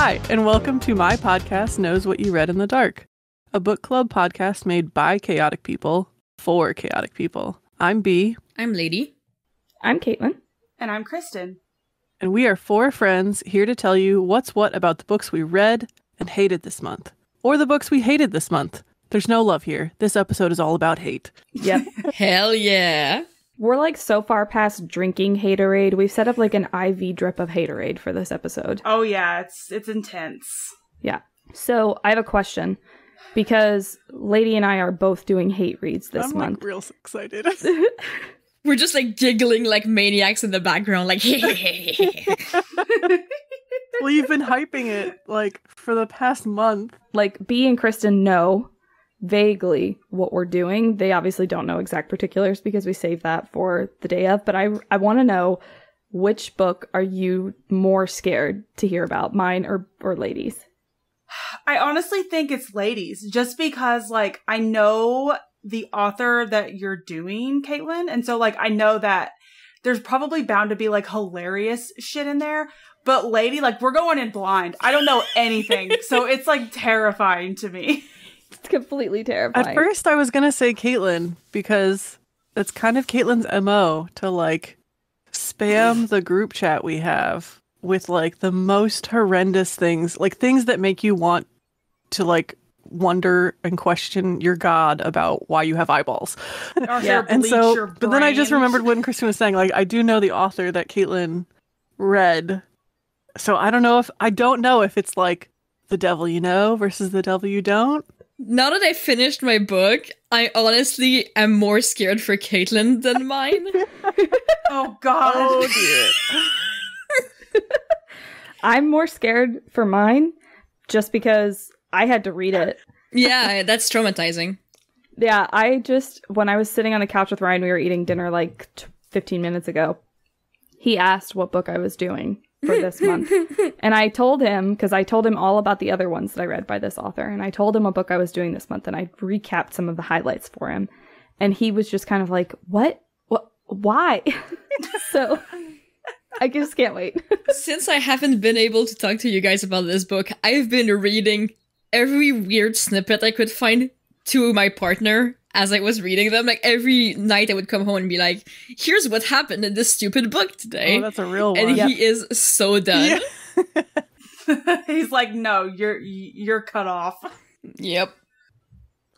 Hi, and welcome to my podcast, Knows What You Read in the Dark, a book club podcast made by chaotic people for chaotic people. I'm Bee. I'm Lady. I'm Caitlin. And I'm Kristen. And we are four friends here to tell you what's what about the books we read and hated this month. Or the books we hated this month. There's no love here. This episode is all about hate. Yep. Hell yeah. We're like so far past drinking haterade. We've set up like an IV drip of haterade for this episode. Oh yeah, it's intense. Yeah. So I have a question because Lady and I are both doing hate reads this month. I'm real excited. We're just like giggling like maniacs in the background, like Well, you've been hyping it like for the past month. Like Bee and Kristen know vaguely what we're doing. They obviously don't know exact particulars because we saved that for the day of, but I want to know, which book are you more scared to hear about, mine or Lady's? I honestly think it's Ladies, just because like I know the author that you're doing, Caitlin, and so like I know that there's probably bound to be like hilarious shit in there, but Lady, like we're going in blind. I don't know anything, so it's like terrifying to me. It's completely terrifying. At first, I was going to say Caitlin because it's kind of Caitlin's MO to like spam the group chat we have with like the most horrendous things, like things that make you want to like wonder and question your God about why you have eyeballs. Yeah. And so, but then I just remembered when Kristen was saying, like, I do know the author that Caitlin read. So I don't know if it's like The Devil You Know versus The Devil You Don't. Now that I finished my book, I honestly am more scared for Caitlin than mine. Oh God. Oh dear. I'm more scared for mine just because I had to read it. Yeah, that's traumatizing. Yeah, when I was sitting on the couch with Ryan, we were eating dinner like 15 minutes ago. He asked what book I was doing for this month. And I told him, because I told him all about the other ones that I read by this author. And I told him what book I was doing this month. And I recapped some of the highlights for him. And he was just kind of like, what? Why? So I just can't wait. Since I haven't been able to talk to you guys about this book, I've been reading every weird snippet I could find to my partner as I was reading them. Like every night I would come home and be like, here's what happened in this stupid book today. Oh, that's a real one. And he is so done. Yeah. He's like, no, you're cut off. Yep.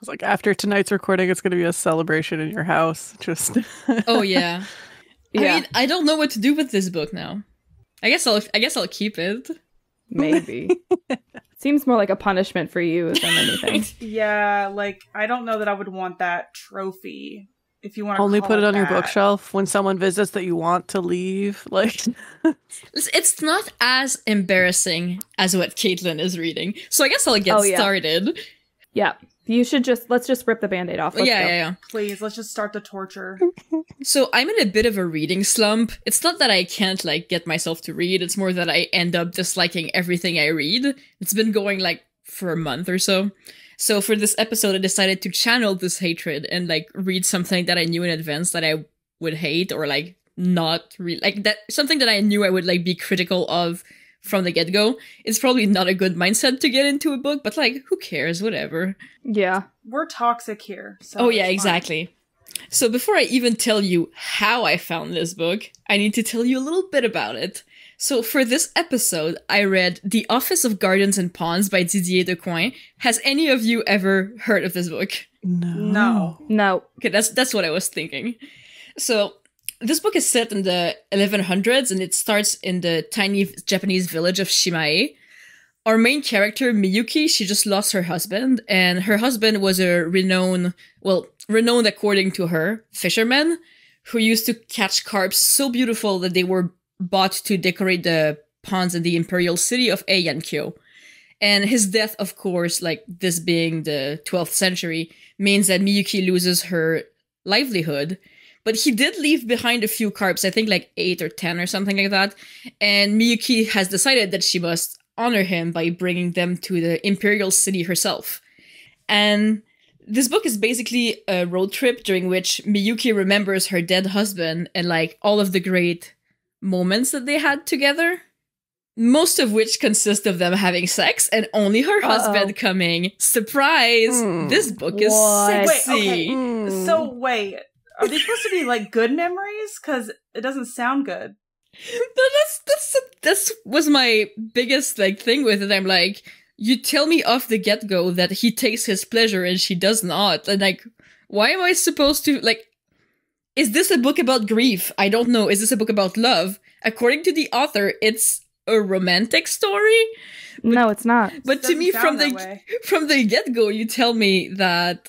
It's like after tonight's recording, it's going to be a celebration in your house. Just Oh yeah. Yeah. I mean, I don't know what to do with this book now. I guess I'll keep it. Maybe. Seems more like a punishment for you than anything. Yeah, like I don't know that I would want that trophy. If you want to only put it on your that. bookshelf when someone visits that you want to leave. Like, It's not as embarrassing as what Caitlin is reading. So I guess I'll get started. Yeah. Let's just rip the Band-Aid off. Let's go. Yeah. Please, let's just start the torture. So I'm in a bit of a reading slump. It's not that I can't like get myself to read. It's more that I end up disliking everything I read. It's been going like for a month or so. So for this episode, I decided to channel this hatred and like read something that I knew in advance that I would hate or like not read, like that something that I knew I would like be critical of from the get-go. It's probably not a good mindset to get into a book, but like who cares, whatever. Yeah. We're toxic here. So Oh yeah, it's exactly. So before I even tell you how I found this book, I need to tell you a little bit about it. So for this episode, I read The Office of Gardens and Ponds by Didier Decoing. Has any of you ever heard of this book? No. Okay, that's what I was thinking. So this book is set in the 1100s and it starts in the tiny Japanese village of Shimae. Our main character, Miyuki, she just lost her husband, and her husband was a renowned according to her, fisherman, who used to catch carps so beautiful that they were bought to decorate the ponds in the imperial city of Eiyankyo. And his death, of course, like this being the 12th century, means that Miyuki loses her livelihood. But he did leave behind a few carps, I think like 8 or 10 or something like that. And Miyuki has decided that she must honor him by bringing them to the imperial city herself. And this book is basically a road trip during which Miyuki remembers her dead husband and like all of the great moments that they had together. most of which consist of them having sex and only her husband coming. Surprise! This book is What? sexy. So wait, are these supposed to be like good memories? Because it doesn't sound good. That's was my biggest like thing with it. I'm like, you tell me off the get-go that he takes his pleasure and she does not. And like, why am I supposed to like, is this a book about grief? I don't know. Is this a book about love? According to the author, it's a romantic story. No, it's not. But to Doesn't me, sound that way. from the get-go, you tell me that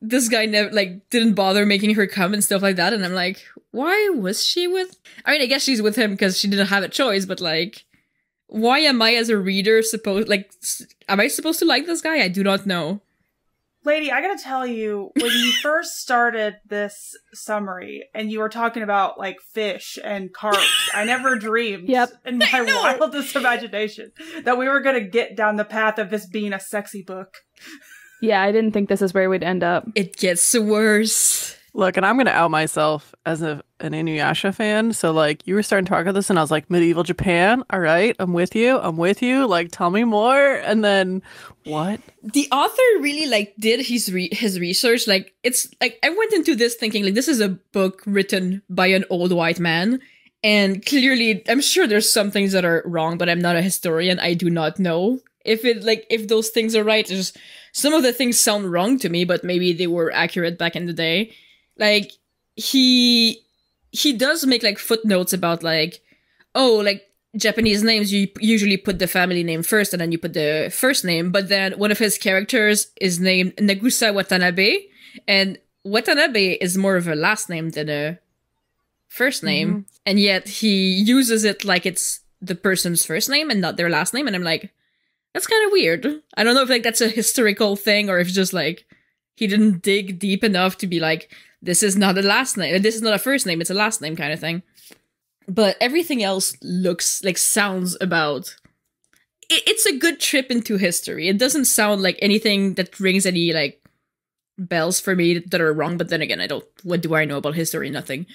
this guy never like didn't bother making her come and stuff like that, and I'm like, why was she with? I mean, I guess she's with him because she didn't have a choice, but like, why am I as a reader am I supposed to like this guy? I do not know. Lady, I gotta tell you, when you first started this summary and you were talking about like fish and carps, I never dreamed in my wildest imagination that we were gonna get down the path of this being a sexy book. Yeah, I didn't think this is where we'd end up. It gets worse. Look, and I'm going to out myself as an Inuyasha fan. So, like, you were starting to talk about this, and I was like, medieval Japan. All right, I'm with you. Like, tell me more. And then, what? The author really, like, did his research. Like, it's, like, I went into this thinking, like, this is a book written by an old white man. And clearly, I'm sure there's some things that are wrong, but I'm not a historian. I do not know if those things are right. Just some of the things sound wrong to me, but maybe they were accurate back in the day. Like, he does make, like, footnotes about, like, oh, like, Japanese names, you usually put the family name first and then you put the first name. But then one of his characters is named Nagusa Watanabe. And Watanabe is more of a last name than a first name. Mm-hmm. And yet he uses it like it's the person's first name and not their last name. And I'm like, that's kind of weird. I don't know if, like, that's a historical thing or if just, like, he didn't dig deep enough to be like, this is not a last name. This is not a first name. It's a last name kind of thing. But everything else sounds about... It's a good trip into history. It doesn't sound like anything that rings any, like, bells for me that are wrong. But then again, what do I know about history? Nothing.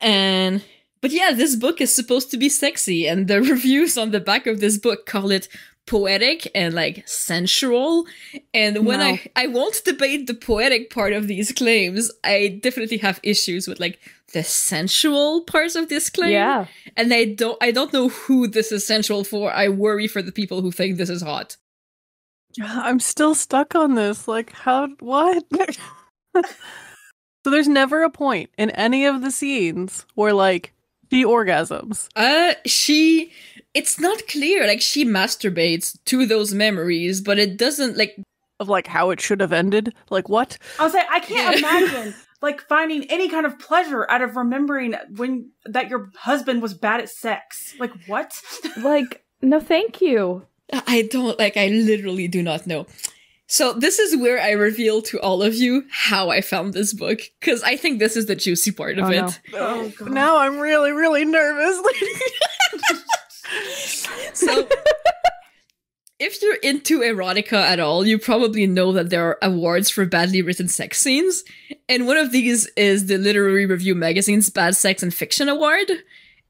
But yeah, this book is supposed to be sexy. And the reviews on the back of this book call it poetic and, like, sensual. And when I won't debate the poetic part of these claims, I definitely have issues with, like, the sensual parts of this claim. Yeah. And I don't know who this is sensual for. I worry for the people who think this is hot. I'm still stuck on this. Like, what? So there's never a point in any of the scenes where, like, she orgasms. It's not clear. Like, she masturbates to those memories, but it doesn't, like... Of, like, how it should have ended? Like, what? I was like, I can't imagine, like, finding any kind of pleasure out of remembering that your husband was bad at sex. Like, what? Like, no thank you. I literally do not know. So this is where I reveal to all of you how I found this book, because I think this is the juicy part of it. No. Oh, now I'm really, really nervous. So, if you're into erotica at all, you probably know that there are awards for badly written sex scenes, and one of these is the Literary Review magazine's Bad Sex and Fiction Award.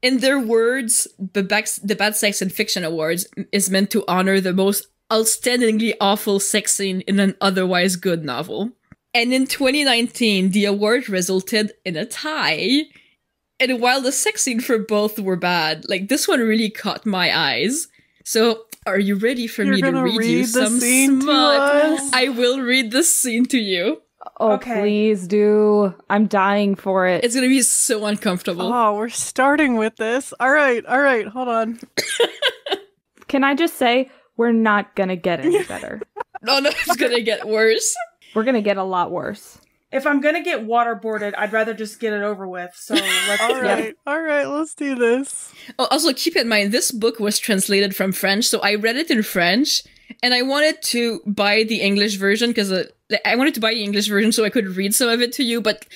In their words, the Bad Sex and Fiction Awards is meant to honor the most outstandingly awful sex scene in an otherwise good novel. And in 2019, the award resulted in a tie. And while the sex scene for both were bad, like, this one really caught my eyes. So, are you ready for me to read you some smut? I will read the scene to you. Oh, okay. Please do. I'm dying for it. It's gonna be so uncomfortable. Oh, we're starting with this. All right, hold on. Can I just say, we're not gonna get any better. No, it's gonna get worse. We're gonna get a lot worse. If I'm gonna get waterboarded, I'd rather just get it over with. So let's all right, let's do this. Oh, also, keep in mind, this book was translated from French, so I read it in French, and I wanted to buy the English version because I wanted to buy the English version so I could read some of it to you, but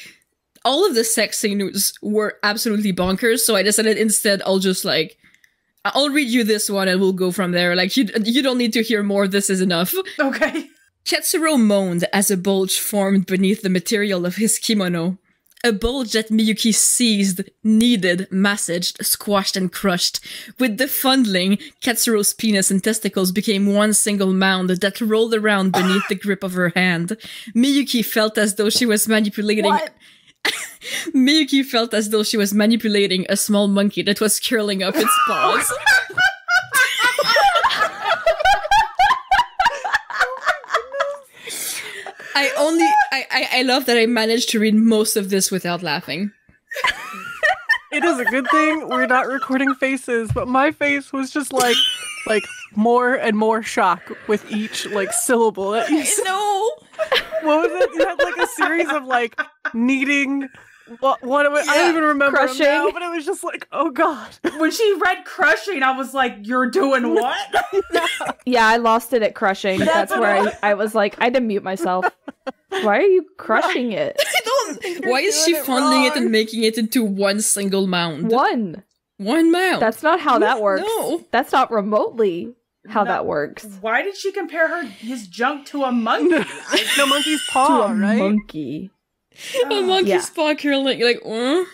all of the sex scenes were absolutely bonkers, so I decided instead I'll read you this one and we'll go from there. Like, you don't need to hear more, this is enough. Okay. Chetsuro moaned as a bulge formed beneath the material of his kimono. A bulge that Miyuki seized, kneaded, massaged, squashed, and crushed. With the fondling, Katsuro's penis and testicles became one single mound that rolled around beneath the grip of her hand. Miyuki felt as though she was manipulating... What? Miyuki felt as though she was manipulating a small monkey that was curling up its paws. I love that I managed to read most of this without laughing. It is a good thing we're not recording faces, but my face was just like more and more shock with each like syllable that you said. No. What was it? You had like a series of like kneading. What I don't even remember them Crushing. now, but it was just like, oh god. When she read crushing, I was like, "You're doing what?" Yeah, I lost it at crushing. That's where I was like, I had to mute myself. Why are you crushing it? I don't. Why is she doing it fondling it wrong. and making it into one single mound? One. One mound. That's not how that works. No. That's not remotely how No. that works. Why did she compare his junk to a monkey? No monkey's To paw, a right? monkey. A monkey's Yeah. paw curling,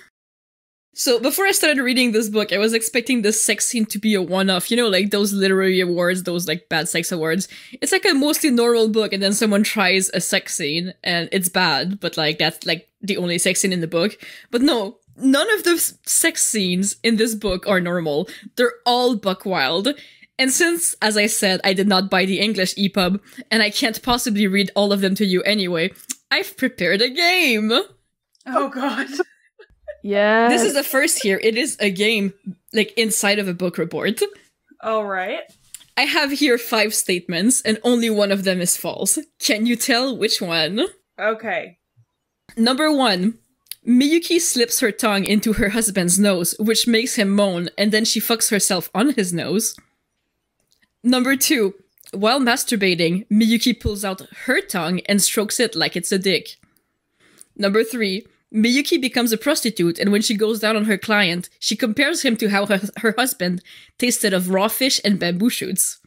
So before I started reading this book, I was expecting this sex scene to be a one-off. You know, like those literary awards, those like bad sex awards. It's like a mostly normal book, and then someone tries a sex scene, and it's bad, but like that's like the only sex scene in the book. But no, none of the sex scenes in this book are normal. They're all buck wild. And since, as I said, I did not buy the English EPUB, and I can't possibly read all of them to you anyway, I've prepared a game! Oh god. Yeah. This is the first here. It is a game, like, inside of a book report. All right. I have here 5 statements, and only one of them is false. Can you tell which one? Okay. Number 1. Miyuki slips her tongue into her husband's nose, which makes him moan, and then she fucks herself on his nose. Number 2. While masturbating, Miyuki pulls out her tongue and strokes it like it's a dick. Number 3. Miyuki becomes a prostitute, and when she goes down on her client, she compares him to how her husband tasted of raw fish and bamboo shoots.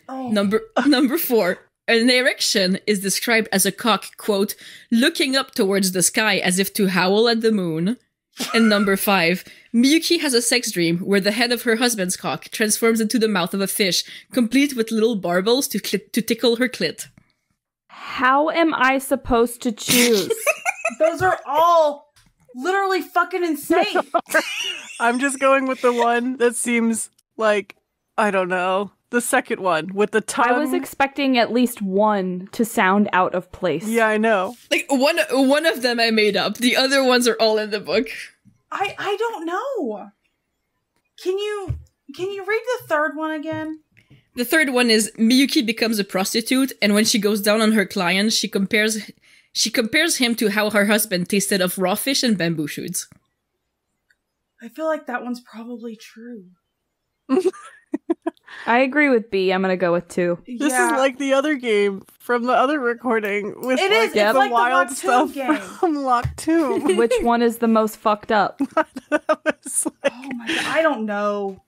Oh. Number 4. An erection is described as a cock, quote, looking up towards the sky as if to howl at the moon. And number 5. Miyuki has a sex dream where the head of her husband's cock transforms into the mouth of a fish, complete with little barbels to tickle her clit. How am I supposed to choose? Those are all literally fucking insane. I'm just going with the one that seems like, I don't know, the second one with the tongue. I was expecting at least one to sound out of place. Yeah, I know. Like, one of them I made up. The other ones are all in the book. I don't know. Can you read the third one again? The third one is Miyuki becomes a prostitute, and when she goes down on her client, she compares him to how her husband tasted of raw fish and bamboo shoots. I feel like that one's probably true. I agree with B. I'm gonna go with 2. This is like the other game from the other recording with It is. like, It's the like the wild Locked stuff Tomb game. from Locked Tomb. Which one is the most fucked up? That was like- Oh my god, I don't know.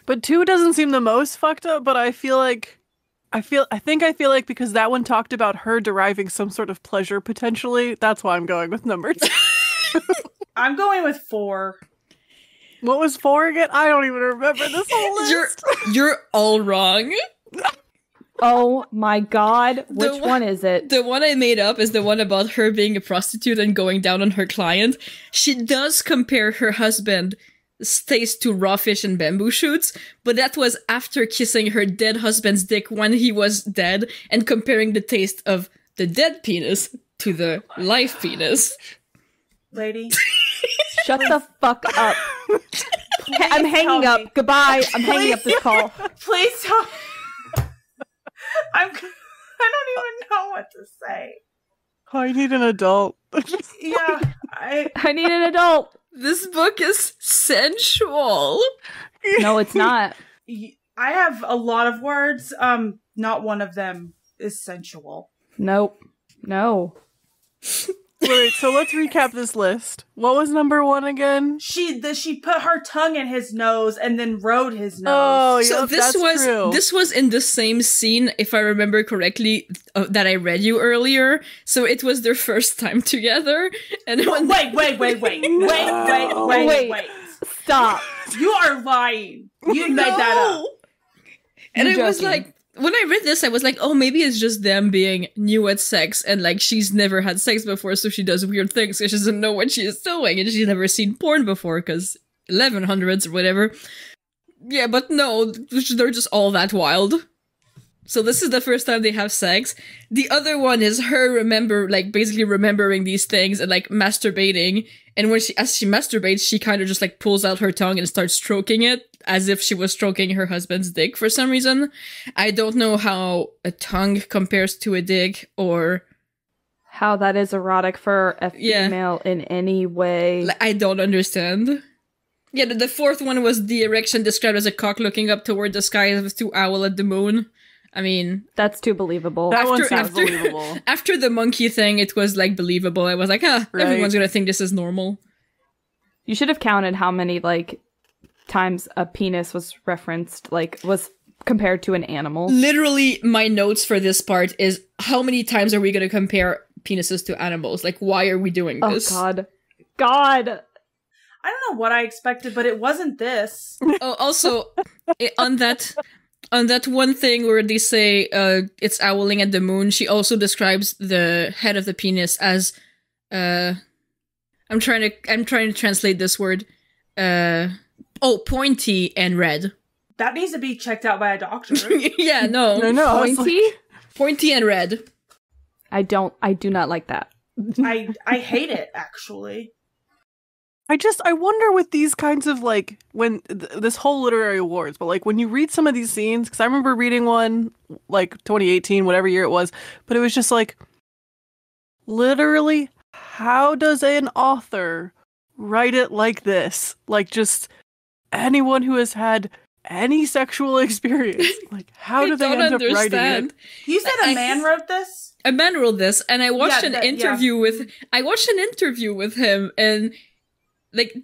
But 2 doesn't seem the most fucked up, but I feel like because that one talked about her deriving some sort of pleasure potentially. That's why I'm going with number 2. I'm going with 4. What was 4 again? I don't even remember this whole list. You're all wrong. Oh my god. Which one- one is it? The one I made up is the one about her being a prostitute and going down on her client. She does compare her husband's taste to raw fish and bamboo shoots, but that was after kissing her dead husband's dick when he was dead and comparing the taste of the dead penis to the live penis. Lady, Shut the fuck up. I'm hanging tell up. me. Goodbye. I'm hanging up this call. please tell me. I don't even know what to say. I need an adult. Yeah, I need an adult. This book is sensual. No, it's not. I have a lot of words. Not one of them is sensual. Nope. No. Wait, so let's recap this list. What was number 1 again? She put her tongue in his nose and then rode his nose. Oh, So yep, this that's was true. this was in the same scene, if I remember correctly, that I read you earlier. So it was their first time together, and when Wait. Stop. You are lying. You made that up. and You're I was joking. like, when I read this, I was like, oh, maybe it's just them being new at sex, and like she's never had sex before, so she does weird things because she doesn't know what she is doing, and she's never seen porn before because 1100s or whatever. Yeah, but no, they're just all that wild. So this is the first time they have sex. The other one is her basically remembering these things and like masturbating. And as she masturbates, she kind of just like pulls out her tongue and starts stroking it as if she was stroking her husband's dick for some reason. I don't know how a tongue compares to a dick or How that is erotic for a Yeah. female in any way. I don't understand. Yeah, the fourth one was the erection described as a cock looking up toward the sky as to owl at the moon. I mean, That's too believable. That one after- sounds after- believable. after the monkey thing, it was like believable. I was like, Right. everyone's gonna think this is normal. You should have counted how many like times a penis was referenced, like was compared to an animal. Literally, my notes for this part is how many times are we gonna compare penises to animals? Like, why are we doing Oh this? God. I don't know what I expected, but it wasn't this. Oh, also, on that one thing where they say it's owling at the moon, she also describes the head of the penis as I'm trying to translate this word. Pointy and red. That needs to be checked out by a doctor. Yeah, no. No, I was Pointy? like- Pointy and red. I do not like that. I hate it, actually. I wonder with these kinds of like when this whole literary awards, but like when you read some of these scenes, because I remember reading one like 2018, whatever year it was, but it was just like literally, how does an author write it like this? Like just anyone who has had any sexual experience, like how do they end up writing it? You said a man wrote this? A man wrote this, and I watched Yeah, an interview with him, and like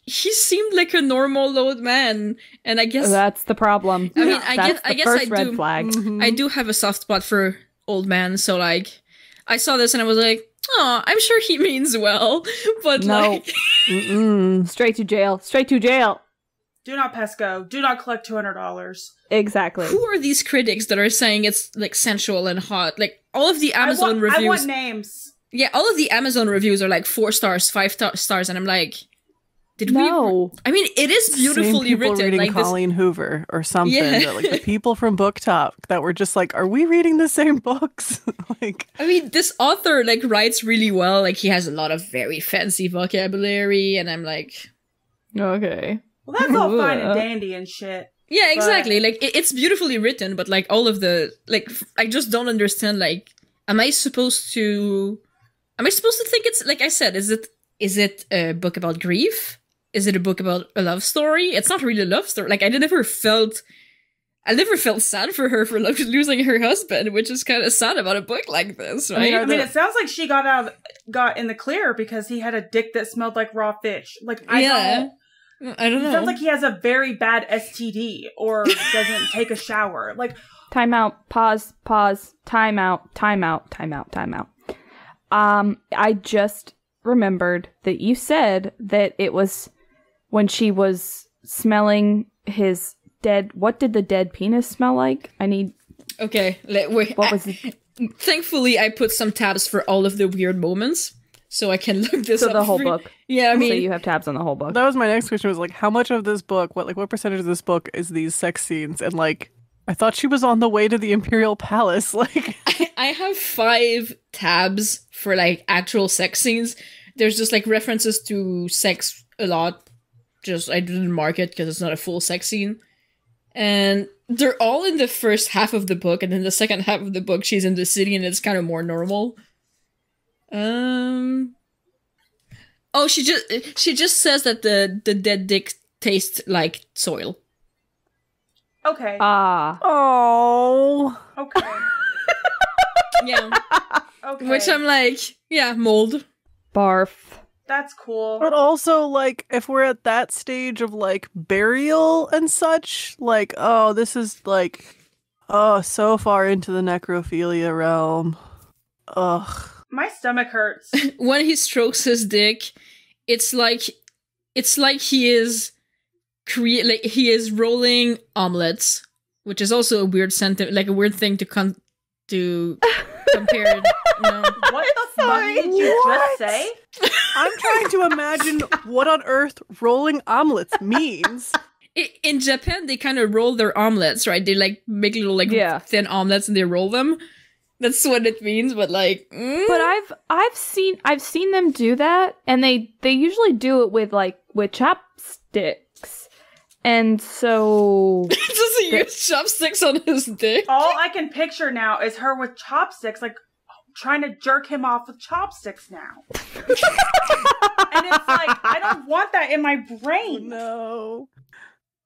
he seemed like a normal old man, and I guess That's the problem. I mean, That's I the guess first I red do. flag. Mhm. I do have a soft spot for old men, so like I saw this and I was like, oh, I'm sure he means well, but No. like Mm-mm. Straight to jail. Straight to jail. Do not pesco. Do not collect $200. Exactly. who are these critics that are saying it's like sensual and hot? Like all of the Amazon I reviews. want names. Yeah, all of the Amazon reviews are like 4 stars, 5 stars, and I'm like, did we? No. I mean, it is Same beautifully people written. reading Like this, Colleen Hoover or something. Yeah. That, like the people from Book Talk that were just like, are we reading the same books? Like, I mean, this author like writes really well. Like he has a lot of very fancy vocabulary, and I'm like, Okay. Well, that's all fine and Ugh. dandy and shit. yeah, exactly. Like it's beautifully written, but like all of the like, I just don't understand. Like, am I supposed to think it's like I said? Is it a book about grief? Is it a book about a love story? It's not really a love story. Like I never felt sad for her for losing her husband, which is kind of sad about a book like this, right? are I mean, the- it sounds like she got in the clear because he had a dick that smelled like raw fish. Like, I don't It know. sounds like he has a very bad STD or doesn't take a shower. Like, Time out. Pause. Time out. I just remembered that you said that it was when she was smelling his dead. What did the dead penis smell like? Okay, wait. What was it? Thankfully, I put some tabs for all of the weird moments, so I can look this So up. the whole for- book. Yeah, I So mean, you have tabs on the whole book. that was my next question was like, how much of this book, what percentage of this book is these sex scenes? And like, I thought she was on the way to the Imperial Palace. Like, I have 5 tabs for like actual sex scenes. There's just like references to sex a lot. Just I didn't mark it because it's not a full sex scene. And they're all in the first half of the book, and then the second half of the book, she's in the city, and it's kind of more normal. Oh, she just says that the dead dick tastes like soil. okay. oh, Okay. Yeah, Okay. which I'm like, yeah, mold. Barf. That's cool. But also, like, if we're at that stage of, like, burial and such, like, oh, this is, like, oh, so far into the necrophilia realm. Ugh. My stomach hurts. When he strokes his dick, it's like he is he is rolling omelets, which is also a weird sentiment, like a weird thing to compare. No. What the fuck did you just say? I'm trying to imagine what on earth rolling omelets means. In Japan, they kind of roll their omelets, right? They like make little like thin omelets and they roll them. That's what it means, but like. But I've seen them do that, and they usually do it with chopsticks, and so. Does he use chopsticks on his dick? All I can picture now is her with chopsticks, like trying to jerk him off with chopsticks now. And it's like, I don't want that in my brain. No.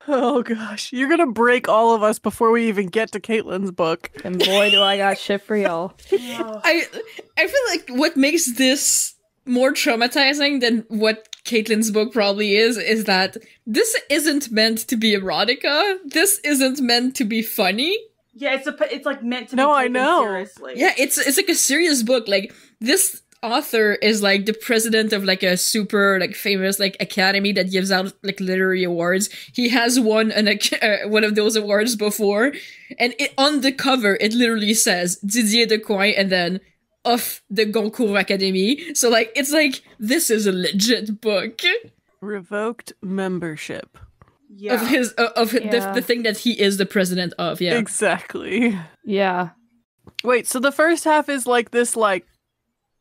Oh gosh, you're gonna break all of us before we even get to Caitlin's book. And boy, do I got shit for y'all. I feel like what makes this more traumatizing than what Caitlin's book probably is that this isn't meant to be erotica. This isn't meant to be funny. Yeah, it's like meant to be I taken know. seriously. Yeah, it's like a serious book. Like this author is like the president of like a super like famous like academy that gives out like literary awards. He has won one of those awards before, and on the cover it literally says Didier Decoing and then of the Goncourt Academy. So like it's like this is a legit book. Revoked membership. Yeah. Of his the thing that he is the president of. Yeah, Exactly. Yeah. Wait, so the first half is like this, like,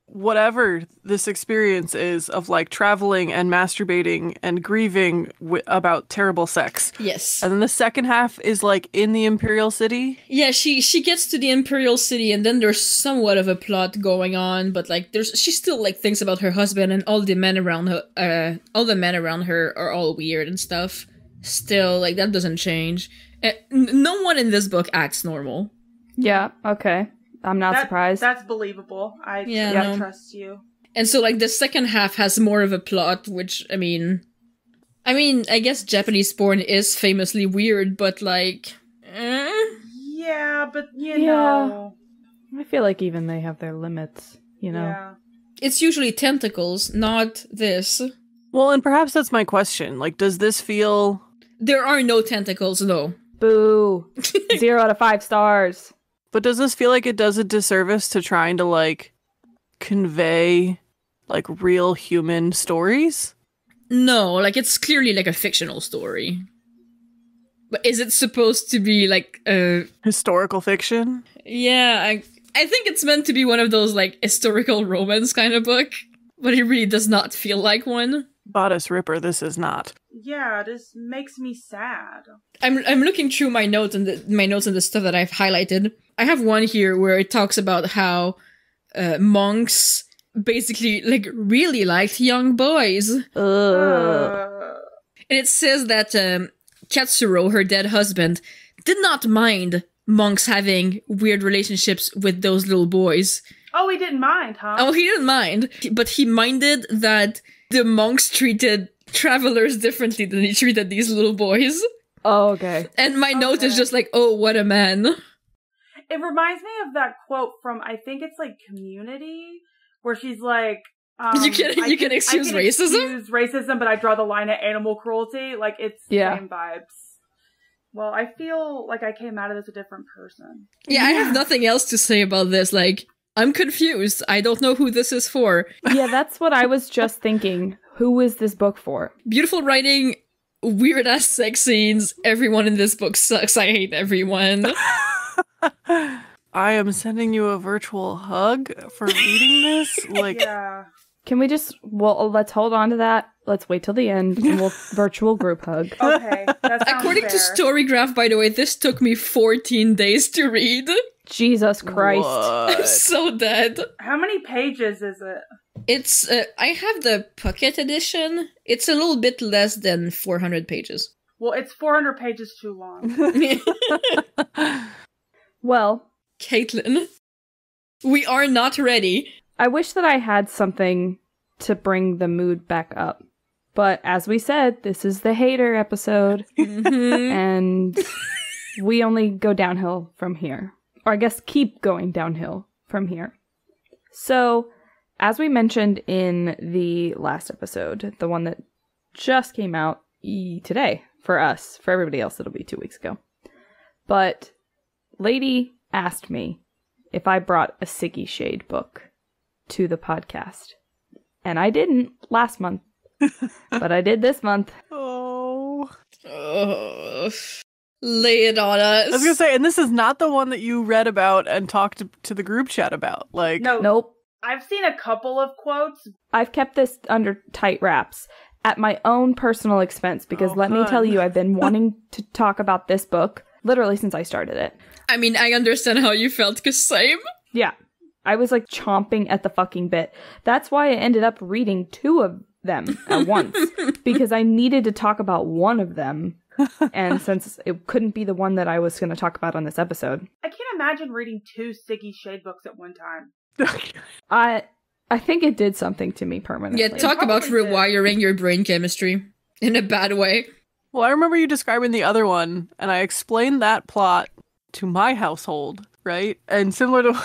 whatever this experience is of like traveling and masturbating and grieving about terrible sex. Yes. And then the second half is like in the Imperial City. Yeah, she gets to the Imperial City and then there's somewhat of a plot going on, but like she still like thinks about her husband and all the men around her are all weird and stuff. Still, like that doesn't change. No one in this book acts normal. Yeah, okay. I'm not surprised. That's believable. I trust you. And so, like, the second half has more of a plot, which, I mean, I guess Japanese porn is famously weird, but, like, Yeah, but, you know. I feel like even they have their limits, you know? Yeah. It's usually tentacles, not this. Well, and perhaps that's my question. Like, does this feel... There are no tentacles, no. Boo. 0 out of 5 stars. But does this feel like it does a disservice to trying to, like, convey, like, real human stories? No, like, it's clearly, like, a fictional story. But is it supposed to be, like, Historical fiction? Yeah, I think it's meant to be one of those, like, historical romance kind of book. But it really does not feel like one. Bodice Ripper, this is not. Yeah, this makes me sad. I'm looking through my notes and the stuff that I've highlighted. I have one here where it talks about how monks basically like really liked young boys. And it says that Katsuro, her dead husband, did not mind monks having weird relationships with those little boys. Oh, he didn't mind, huh? Oh, he didn't mind, but he minded that the monks treated travelers differently than he treated these little boys. Oh, okay. And my note is just like, oh, what a man. It reminds me of that quote from, I think it's like Community, where she's like, you can excuse racism? Excuse racism, but I draw the line at animal cruelty. Like, it's the same vibes. Well, I feel like I came out of this a different person. Yeah, I have nothing else to say about this. Like, I'm confused. I don't know who this is for. Yeah, that's what I was just thinking. Who is this book for? Beautiful writing, weird ass sex scenes. Everyone in this book sucks. I hate everyone. I am sending you a virtual hug for reading this. Like, yeah. Can we just, let's hold on to that. Let's wait till the end and we'll virtual group hug. Okay, that sounds According fair. to Storygraph, by the way, this took me 14 days to read. Jesus Christ. I'm so dead. How many pages is it? It's, I have the pocket edition. It's a little bit less than 400 pages. Well, it's 400 pages too long. Well, Caitlin, we are not ready. I wish that I had something to bring the mood back up. But as we said, this is the hater episode, and we only go downhill from here. Or I guess keep going downhill from here. So, as we mentioned in the last episode, the one that just came out today for us, for everybody else it'll be 2 weeks ago. But Lady asked me if I brought a Siggy Shade book to the podcast. And I didn't last month. But I did this month. Oh. Lay it on us. I was gonna say, and this is not the one that you read about and talked to the group chat about. Like, No. Nope. I've seen a couple of quotes. I've kept this under tight wraps at my own personal expense because let me tell you, I've been wanting to talk about this book literally since I started it. I mean, I understand how you felt, because same. Yeah. I was like chomping at the fucking bit. That's why I ended up reading 2 of them at once because I needed to talk about one of them. And since it couldn't be the one that I was going to talk about on this episode, I can't imagine reading 2 Siggy Shade books at one time. I think it did something to me permanently. Yeah, talk about probably did. rewiring your brain chemistry in a bad way. well, I remember you describing the other one, and I explained that plot to my household, right? And similar to,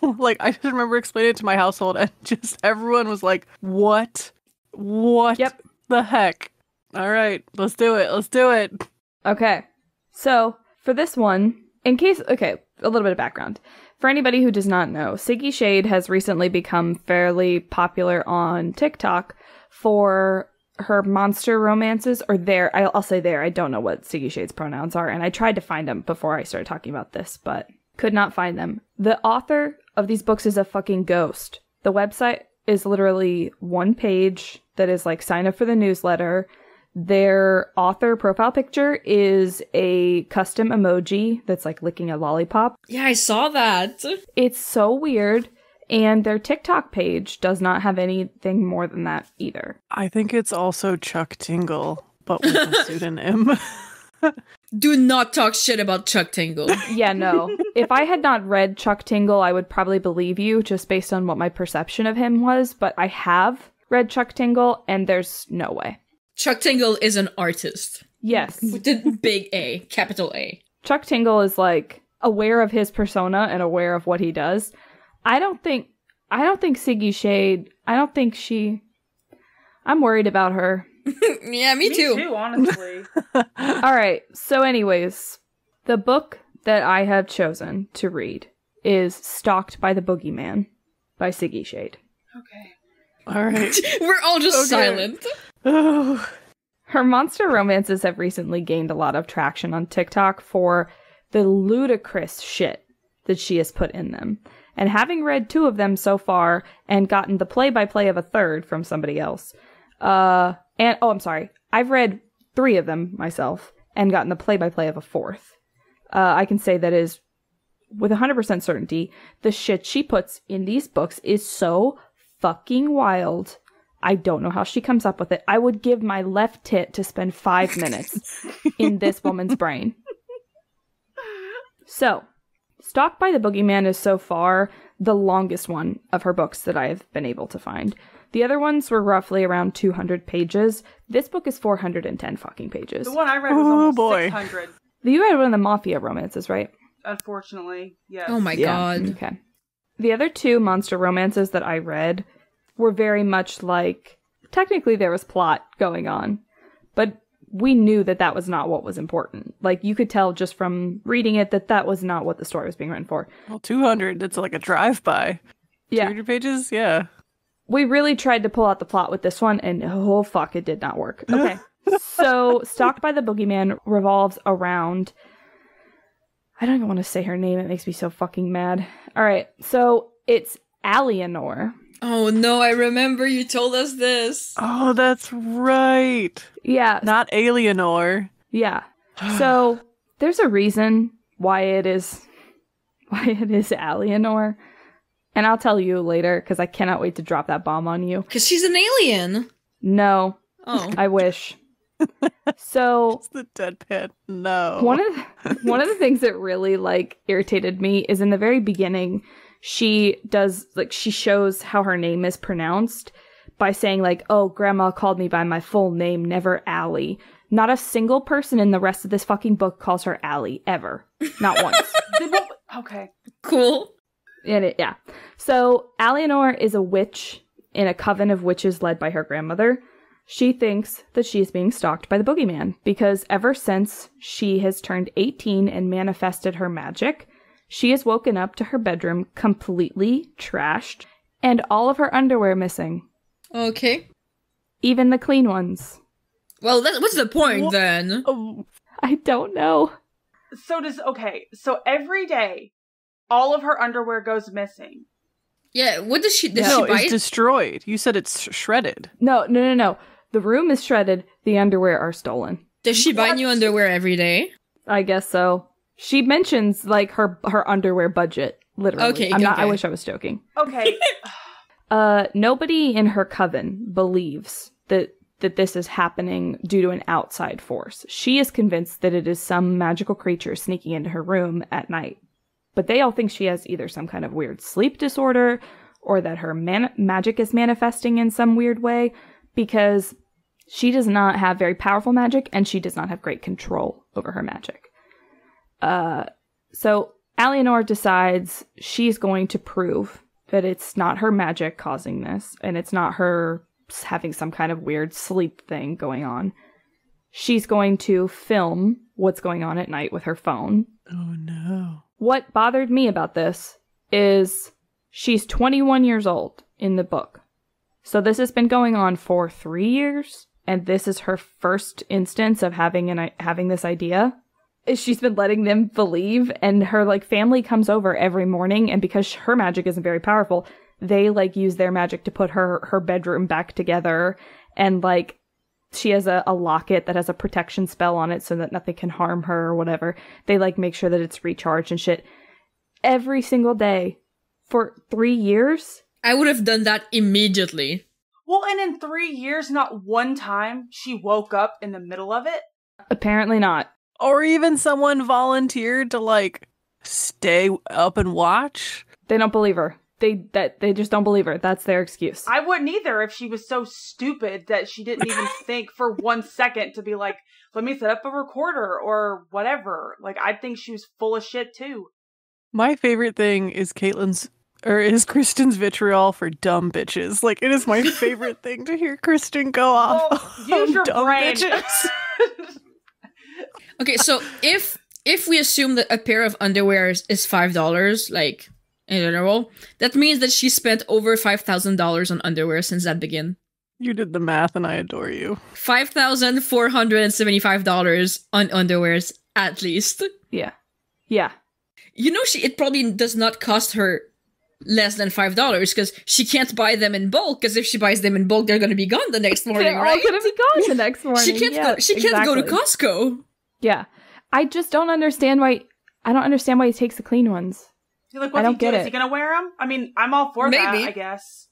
like, I just remember explaining it to my household, and just everyone was like, "What? What? Yep. The heck? All right, let's do it. Let's do it." Okay. So, for this one, in case, okay, a little bit of background. For anybody who does not know, Siggy Shade has recently become fairly popular on TikTok for her monster romances, or I'll say there, I don't know what Siggy Shade's pronouns are, and I tried to find them before I started talking about this, but could not find them. The author of these books is a fucking ghost. The website is literally one page that is like sign up for the newsletter. Their author profile picture is a custom emoji that's like licking a lollipop. Yeah, I saw that. It's so weird. And their TikTok page does not have anything more than that either. I think it's also Chuck Tingle, but with a pseudonym. Do not talk shit about Chuck Tingle. Yeah, no. If I had not read Chuck Tingle, I would probably believe you just based on what my perception of him was. But I have read Chuck Tingle, and there's no way. Chuck Tingle is an artist. Yes. With the big A, capital A. Chuck Tingle is like aware of his persona and aware of what he does. I don't think Siggy Shade, I'm worried about her. Yeah, me too. Honestly. All right. So anyways, the book that I have chosen to read is Stalked by the Boogeyman by Siggy Shade. Okay. All right. We're all just silent. Oh. Her monster romances have recently gained a lot of traction on TikTok for the ludicrous shit that she has put in them. And having read 2 of them so far and gotten the play-by-play of a third from somebody else, I've read 3 of them myself and gotten the play-by-play of a 4th. I can say that is, with 100% certainty, the shit she puts in these books is so fucking wild. I don't know how she comes up with it. I would give my left tit to spend 5 minutes in this woman's brain. So, Stalked by the Boogeyman is so far the longest one of her books that I have been able to find. The other ones were roughly around 200 pages. This book is 410 fucking pages. The one I read was almost 600. You read one of the Mafia romances, right? Unfortunately, yes. Oh my god. Okay. The other 2 monster romances that I read were very much like, technically there was plot going on, but we knew that that was not what was important. Like, you could tell just from reading it that that was not what the story was being written for. Well, 200, it's like a drive-by. Yeah. 200 pages? Yeah. We really tried to pull out the plot with this one, and oh fuck, it did not work. Okay. So, Stalked by the Boogeyman revolves around... I don't even want to say her name, it makes me so fucking mad. Alright, so it's Alienor. Oh no, I remember you told us this. Oh, that's right. Yeah. Not Alienor. Yeah. So there's a reason why it is Alienor. And I'll tell you later because I cannot wait to drop that bomb on you. Because she's an alien. No. Oh. I wish. So It's the deadpan. No. one of the things that really like irritated me is in the very beginning she shows how her name is pronounced, by saying like, oh, grandma called me by my full name, never Allie. Not a single person in the rest of this fucking book calls her Allie, ever. Not once. Okay. Cool. Yeah. So Alienor is a witch in a coven of witches led by her grandmother. She thinks that she is being stalked by the boogeyman because ever since she has turned 18 and manifested her magic, she has woken up to her bedroom completely trashed and all of her underwear missing. Okay. Even the clean ones. Well, what's the point then? Oh, I don't know. So every day, all of her underwear goes missing. Yeah, what does she no, buy? it's destroyed. You said it's shredded. No. The room is shredded. The underwear are stolen. Does she buy new underwear every day? I guess so. She mentions like her underwear budget, literally. Okay, I'm not. okay. I wish I was joking. Okay. Nobody in her coven believes that this is happening due to an outside force. She is convinced that it is some magical creature sneaking into her room at night. But they all think she has either some kind of weird sleep disorder or that her magic is manifesting in some weird way because she does not have very powerful magic and she does not have great control over her magic. So Alienor decides she's going to prove that it's not her magic causing this and it's not her having some kind of weird sleep thing going on. She's going to film what's going on at night with her phone. Oh no. What bothered me about this is she's 21 years old in the book. So this has been going on for 3 years, and this is her first instance of having this idea. She's been letting them believe, and her like family comes over every morning, and because her magic isn't very powerful, they like use their magic to put her bedroom back together, and like she has a locket that has a protection spell on it so that nothing can harm her or whatever. They like make sure that it's recharged and shit every single day for 3 years. I would have done that immediately. Well, and in 3 years, not one time she woke up in the middle of it. Apparently not. Or even someone volunteered to like stay up and watch. They don't believe her. They just don't believe her. That's their excuse. I wouldn't either if she was so stupid that she didn't even think for 1 second to be like, let me set up a recorder or whatever. Like, I'd think she was full of shit too. My favorite thing is Kristen's vitriol for dumb bitches. Like, it is my favorite thing to hear Kristen go off. Well, use on your dumb brain. bitches. Okay, so if we assume that a pair of underwear is $5, like in general, that means that she spent over $5,000 on underwear since that began. You did the math and I adore you. $5,475 on underwears at least. Yeah. You know, it probably does not cost her less than $5 because she can't buy them in bulk. Because if she buys them in bulk, they're going to be gone the next morning, They're all gonna be gone the next morning. She can't go to Costco. Yeah. I just don't understand why. I don't understand why he takes the clean ones. You're like, I don't get Is it. he gonna wear them? I mean, I'm all for that, I guess.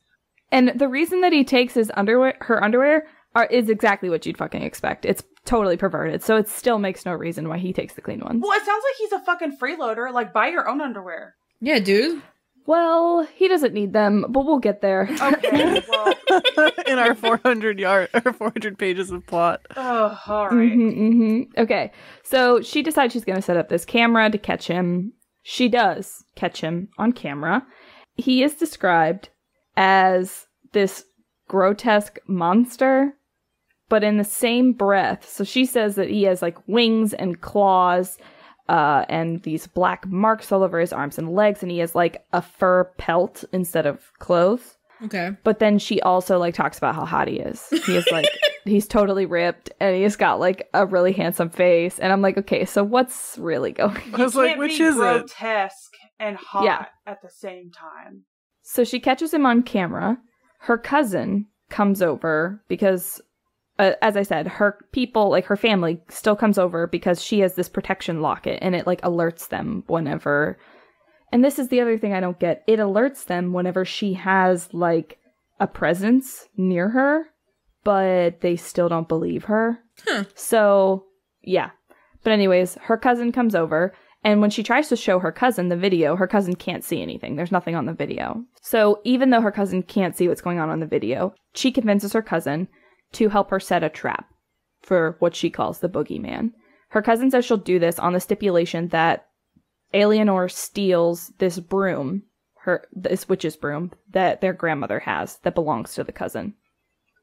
And the reason that he takes her underwear, is exactly what you'd fucking expect. It's totally perverted. So it still makes no reason why he takes the clean ones. Well, it sounds like he's a fucking freeloader. Like, buy your own underwear. Yeah, dude. Well, he doesn't need them, but we'll get there. Okay, well. In our 400 pages of plot. Oh, all right. Okay, so she decides she's going to set up this camera to catch him. She does catch him on camera. He is described as this grotesque monster, but in the same breath. So she says that he has like wings and claws, and these black marks all over his arms and legs, and he has like a fur pelt instead of clothes. Okay. But then she also like talks about how hot he is. He is like he's totally ripped and he's got like a really handsome face. And I'm like, okay, so what's really going on? I was like, which is it? Grotesque and hot at the same time. So she catches him on camera. Her cousin comes over because, as I said, her people, like her family, still comes over because she has this protection locket and it like alerts them whenever. And this is the other thing I don't get. It alerts them whenever she has like a presence near her, but they still don't believe her. Huh. So, yeah. But anyways, her cousin comes over And when she tries to show her cousin the video, her cousin can't see anything. There's nothing on the video. So even though her cousin can't see what's going on the video, she convinces her cousin to help her set a trap for what she calls the boogeyman. Her cousin says she'll do this on the stipulation that Eleanor steals this broom, this witch's broom, that their grandmother has that belongs to the cousin.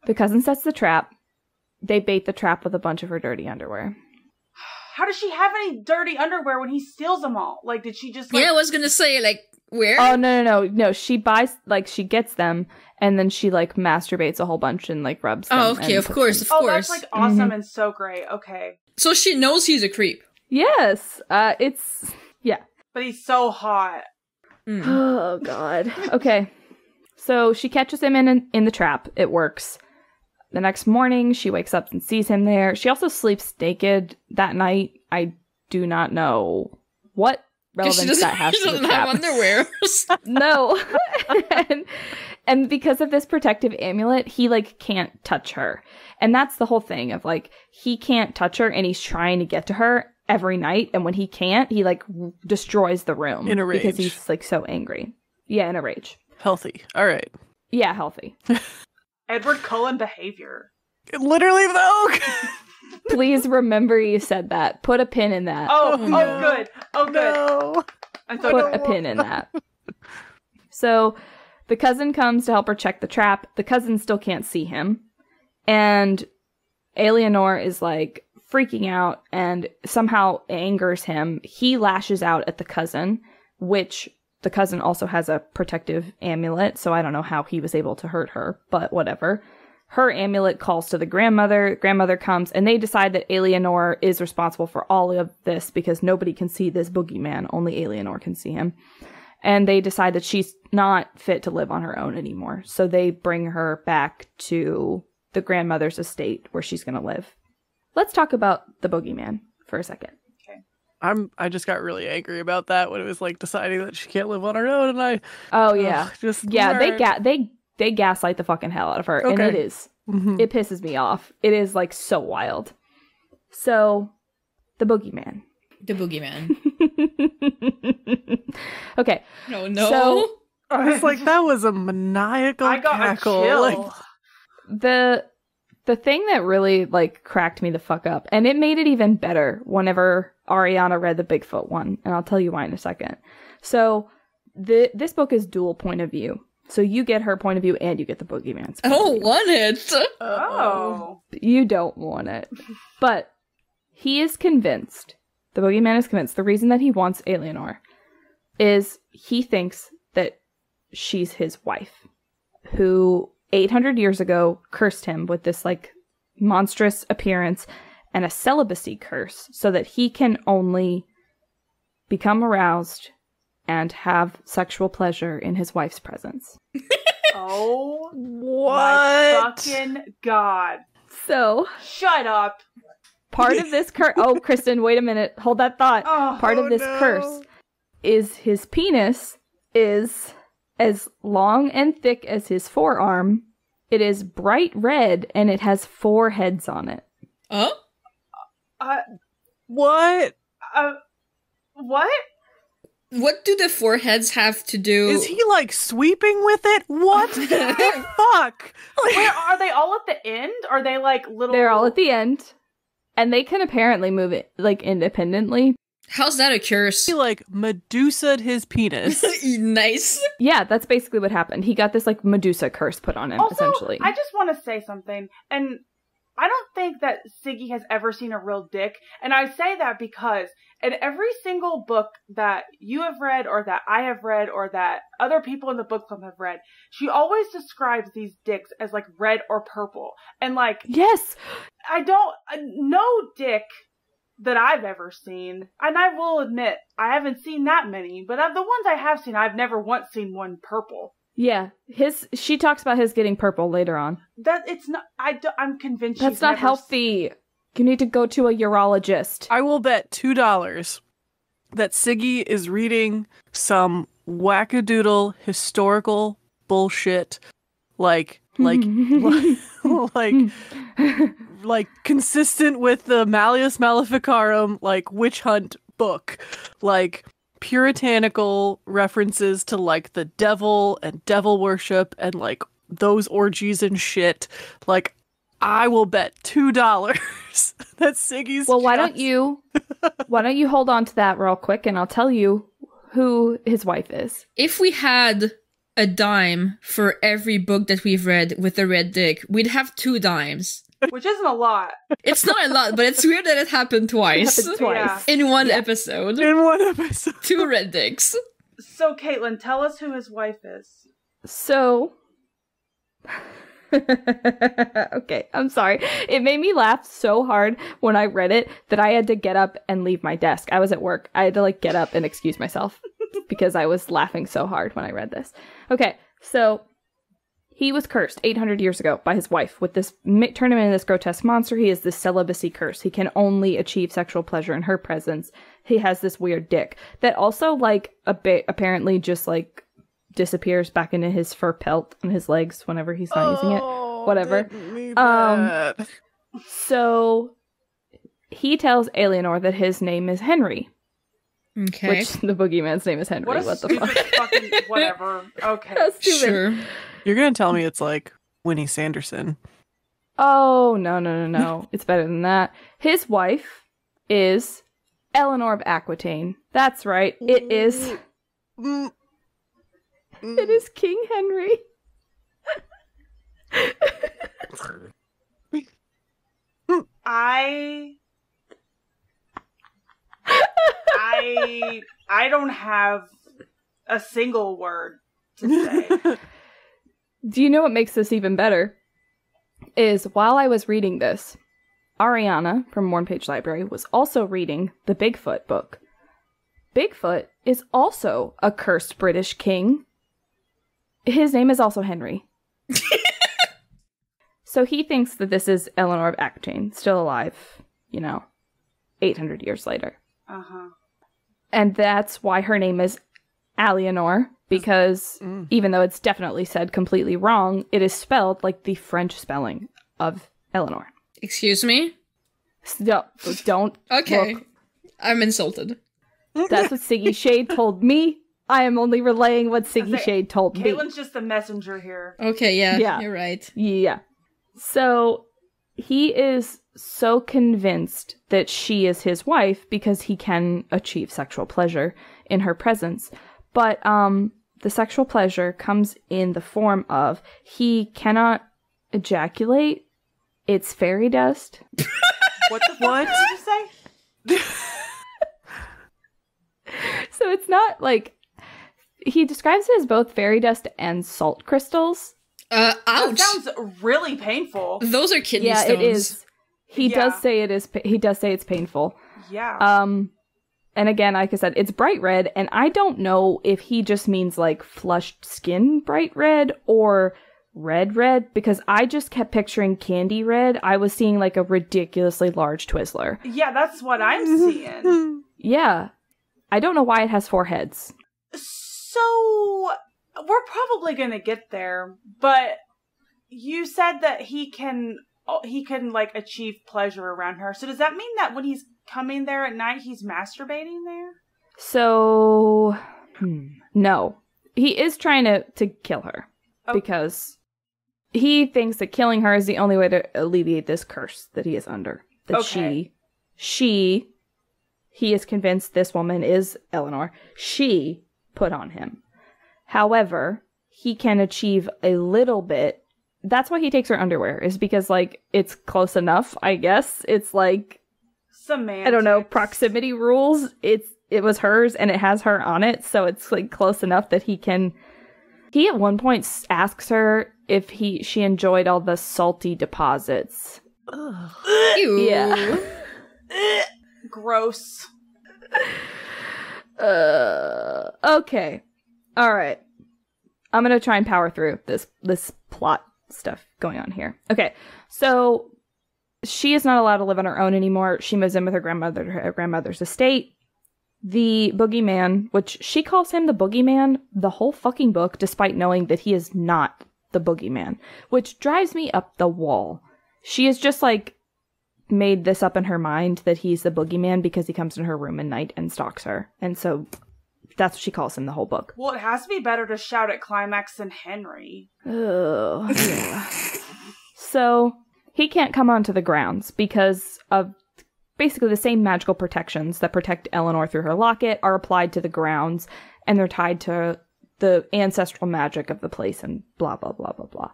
The cousin sets the trap. They bait the trap with a bunch of her dirty underwear. How does she have any dirty underwear when he steals them all? Like, did she just, like... Yeah, I was gonna say, like, where? Oh, no. She buys, like, she gets them, and then she, like, masturbates a whole bunch and, like, rubs them. Oh, okay, of course. That's, like, awesome and so great. Okay. So she knows he's a creep. Yes. Yeah. But he's so hot. Mm. Oh, God. Okay. So she catches him in the trap. It works. The next morning, she wakes up and sees him there. She also sleeps naked that night. I do not know what relevance that has to the trap. She doesn't have underwear. No. and because of this protective amulet, he, like, can't touch her. And that's the whole thing of, like, he can't touch her, and he's trying to get to her every night. And when he can't, he, like, destroys the room. In a rage. Because he's, like, so angry. Yeah, in a rage. Healthy. All right. Yeah, healthy. Edward Cullen behavior. Literally, though. Please remember you said that. Put a pin in that. Oh, no. Good. Oh, good. No. I'm so Put a pin in that. So the cousin comes to help her check the trap. The cousin still can't see him. And Eleanor is, like, freaking out and somehow angers him. He lashes out at the cousin, which the cousin also has a protective amulet, so I don't know how he was able to hurt her, but whatever. Her amulet calls to the grandmother. Grandmother comes, and they decide that Eleanor is responsible for all of this because nobody can see this boogeyman. Only Eleanor can see him. And they decide that she's not fit to live on her own anymore. So they bring her back to the grandmother's estate where she's going to live. Let's talk about the boogeyman for a second. I just got really angry about that when it was like deciding that she can't live on her own, and they gaslight the fucking hell out of her, and it pisses me off. It is, like, so wild. So, the boogeyman. Okay. No. So, I was like, that was a maniacal I got cackle. a chill. Like, the thing that really, like, cracked me the fuck up, and it made it even better whenever Ariana read the Bigfoot one, and I'll tell you why in a second. So, this book is dual point of view. So you get her point of view and you get the boogeyman's I don't want it. Oh. You don't want it. But he is convinced, the boogeyman is convinced, the reason that he wants Eleanor is he thinks that she's his wife, who 800 years ago cursed him with this, like, monstrous appearance and a celibacy curse so that he can only become aroused and have sexual pleasure in his wife's presence. Oh. what? My fucking God. So, Shut up. part of this curse... Oh, Kristen, wait a minute. Hold that thought. Part of this curse is his penis is as long and thick as his forearm. It is bright red, and it has 4 heads on it. Huh? What? What? What do the 4 heads have to do? Is he, like, sweeping with it? What the fuck? Like, Where are they all at the end? Are they, like, little... They're all at the end, and they can apparently move it, like, independently. How's that a curse? he, like, Medusa'd his penis. Nice. Yeah, that's basically what happened. He got this, like, Medusa curse put on him, Also, essentially. I just want to say something, and I don't think that Siggy has ever seen a real dick, and I say that because in every single book that you have read, or that I have read, or that other people in the book club have read, she always describes these dicks as, like, red or purple, and, like, Yes! no dick that I've ever seen, and I will admit, I haven't seen that many, but of the ones I have seen, I've never once seen one purple. Yeah, she talks about his getting purple later on. That it's not. I'm convinced That's she's not never healthy. You need to go to a urologist. I will bet $2 that Siggy is reading some wackadoodle historical bullshit, like consistent with the Malleus Maleficarum, like, witch hunt book, like puritanical references to like the devil and devil worship and like those orgies and shit, like I will bet $2 that Siggy's Well, why don't you hold on to that real quick and I'll tell you who his wife is. If we had a dime for every book that we've read with a red dick, we'd have 2 dimes. Which isn't a lot. It's not a lot, but it's weird that it happened twice. Happened twice. In one episode. in one episode. 2 red dicks. So, Caitlin, tell us who his wife is. So okay, I'm sorry. It made me laugh so hard when I read it that I had to get up and leave my desk. I was at work. I had to like get up and excuse myself because I was laughing so hard when I read this. Okay, so he was cursed 800 years ago by his wife with this turn him into this grotesque monster. He has this celibacy curse. He can only achieve sexual pleasure in her presence. He has this weird dick that also like a bit apparently just like disappears back into his fur pelt on his legs whenever he's not using it. Whatever. Didn't need that. So he tells Eleanor that his name is Henry, Okay. which the boogeyman's name is Henry. What a What the stupid fuck? fucking whatever. Okay. That's stupid. Sure. You're gonna tell me it's like Winnie Sanderson. Oh, no. It's better than that. His wife is Eleanor of Aquitaine. That's right. It is. Mm. It is King Henry. I don't have a single word to say. Do you know what makes this even better? Is while I was reading this, Ariana from One Page Library was also reading the Bigfoot book. Bigfoot is also a cursed British king. His name is also Henry. So he thinks that this is Eleanor of Aquitaine, still alive, 800 years later. Uh-huh. And that's why her name is Alienor, because even though it's definitely said completely wrong, it is spelled like the French spelling of Eleanor. Excuse me? Don't Okay. look. I'm insulted. That's what Siggy Shade told me. I am only relaying what Siggy Shade told me. Caitlin's just the messenger here. Okay, yeah, Yeah. you're right. Yeah. So he is so convinced that she is his wife because he can achieve sexual pleasure in her presence. But the sexual pleasure comes in the form of he cannot ejaculate. It's fairy dust. What the fuck did you say? So it's not like he describes it as both fairy dust and salt crystals. Ouch! That sounds really painful. Those are kidney Yeah, stones. it is. He Yeah. does say it is. He does say it's painful. Yeah. And again, like I said, it's bright red, and I don't know if he just means like flushed skin bright red or red, because I just kept picturing candy red. I was seeing like a ridiculously large Twizzler. Yeah, that's what I'm seeing. Yeah. I don't know why it has 4 heads. So, we're probably gonna get there, but you said that he can like achieve pleasure around her. So does that mean that when he's coming there at night, he's masturbating there? So, no. He is trying to kill her because he thinks that killing her is the only way to alleviate this curse that he is under. That Okay. he is convinced this woman is Eleanor. She put on him. However, he can achieve a little bit. That's why he takes her underwear, is because, like, it's close enough, I guess. It's like, Semantics. I don't know, proximity rules. It was hers and it has her on it, so it's like close enough that he can. He at one point asks her if she enjoyed all the salty deposits. Ew. Yeah. Gross. Okay. All right. I'm gonna try and power through this plot stuff going on here. Okay. So she is not allowed to live on her own anymore. She moves in with her grandmother to her grandmother's estate. The boogeyman, which she calls him the boogeyman the whole fucking book, despite knowing that he is not the boogeyman, which drives me up the wall. She is just like made this up in her mind that he's the boogeyman because he comes in her room at night and stalks her. And so that's what she calls him the whole book. Well, it has to be better to shout at Climax than Henry. Ugh, yeah. So he can't come onto the grounds because of basically the same magical protections that protect Eleanor through her locket are applied to the grounds, and they're tied to the ancestral magic of the place and blah, blah, blah, blah, blah.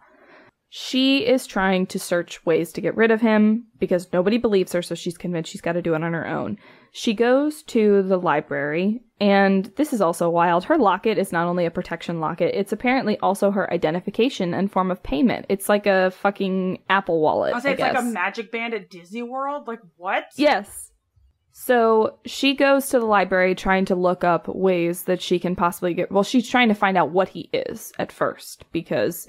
She is trying to search ways to get rid of him because nobody believes her, so she's convinced she's got to do it on her own. She goes to the library, and this is also wild. Her locket is not only a protection locket, it's apparently also her identification and form of payment. It's like a fucking Apple Wallet, I'll say it's guess. like a magic band at Disney World? Like, what? Yes. So she goes to the library trying to look up ways that she can possibly get... Well, she's trying to find out what he is at first, because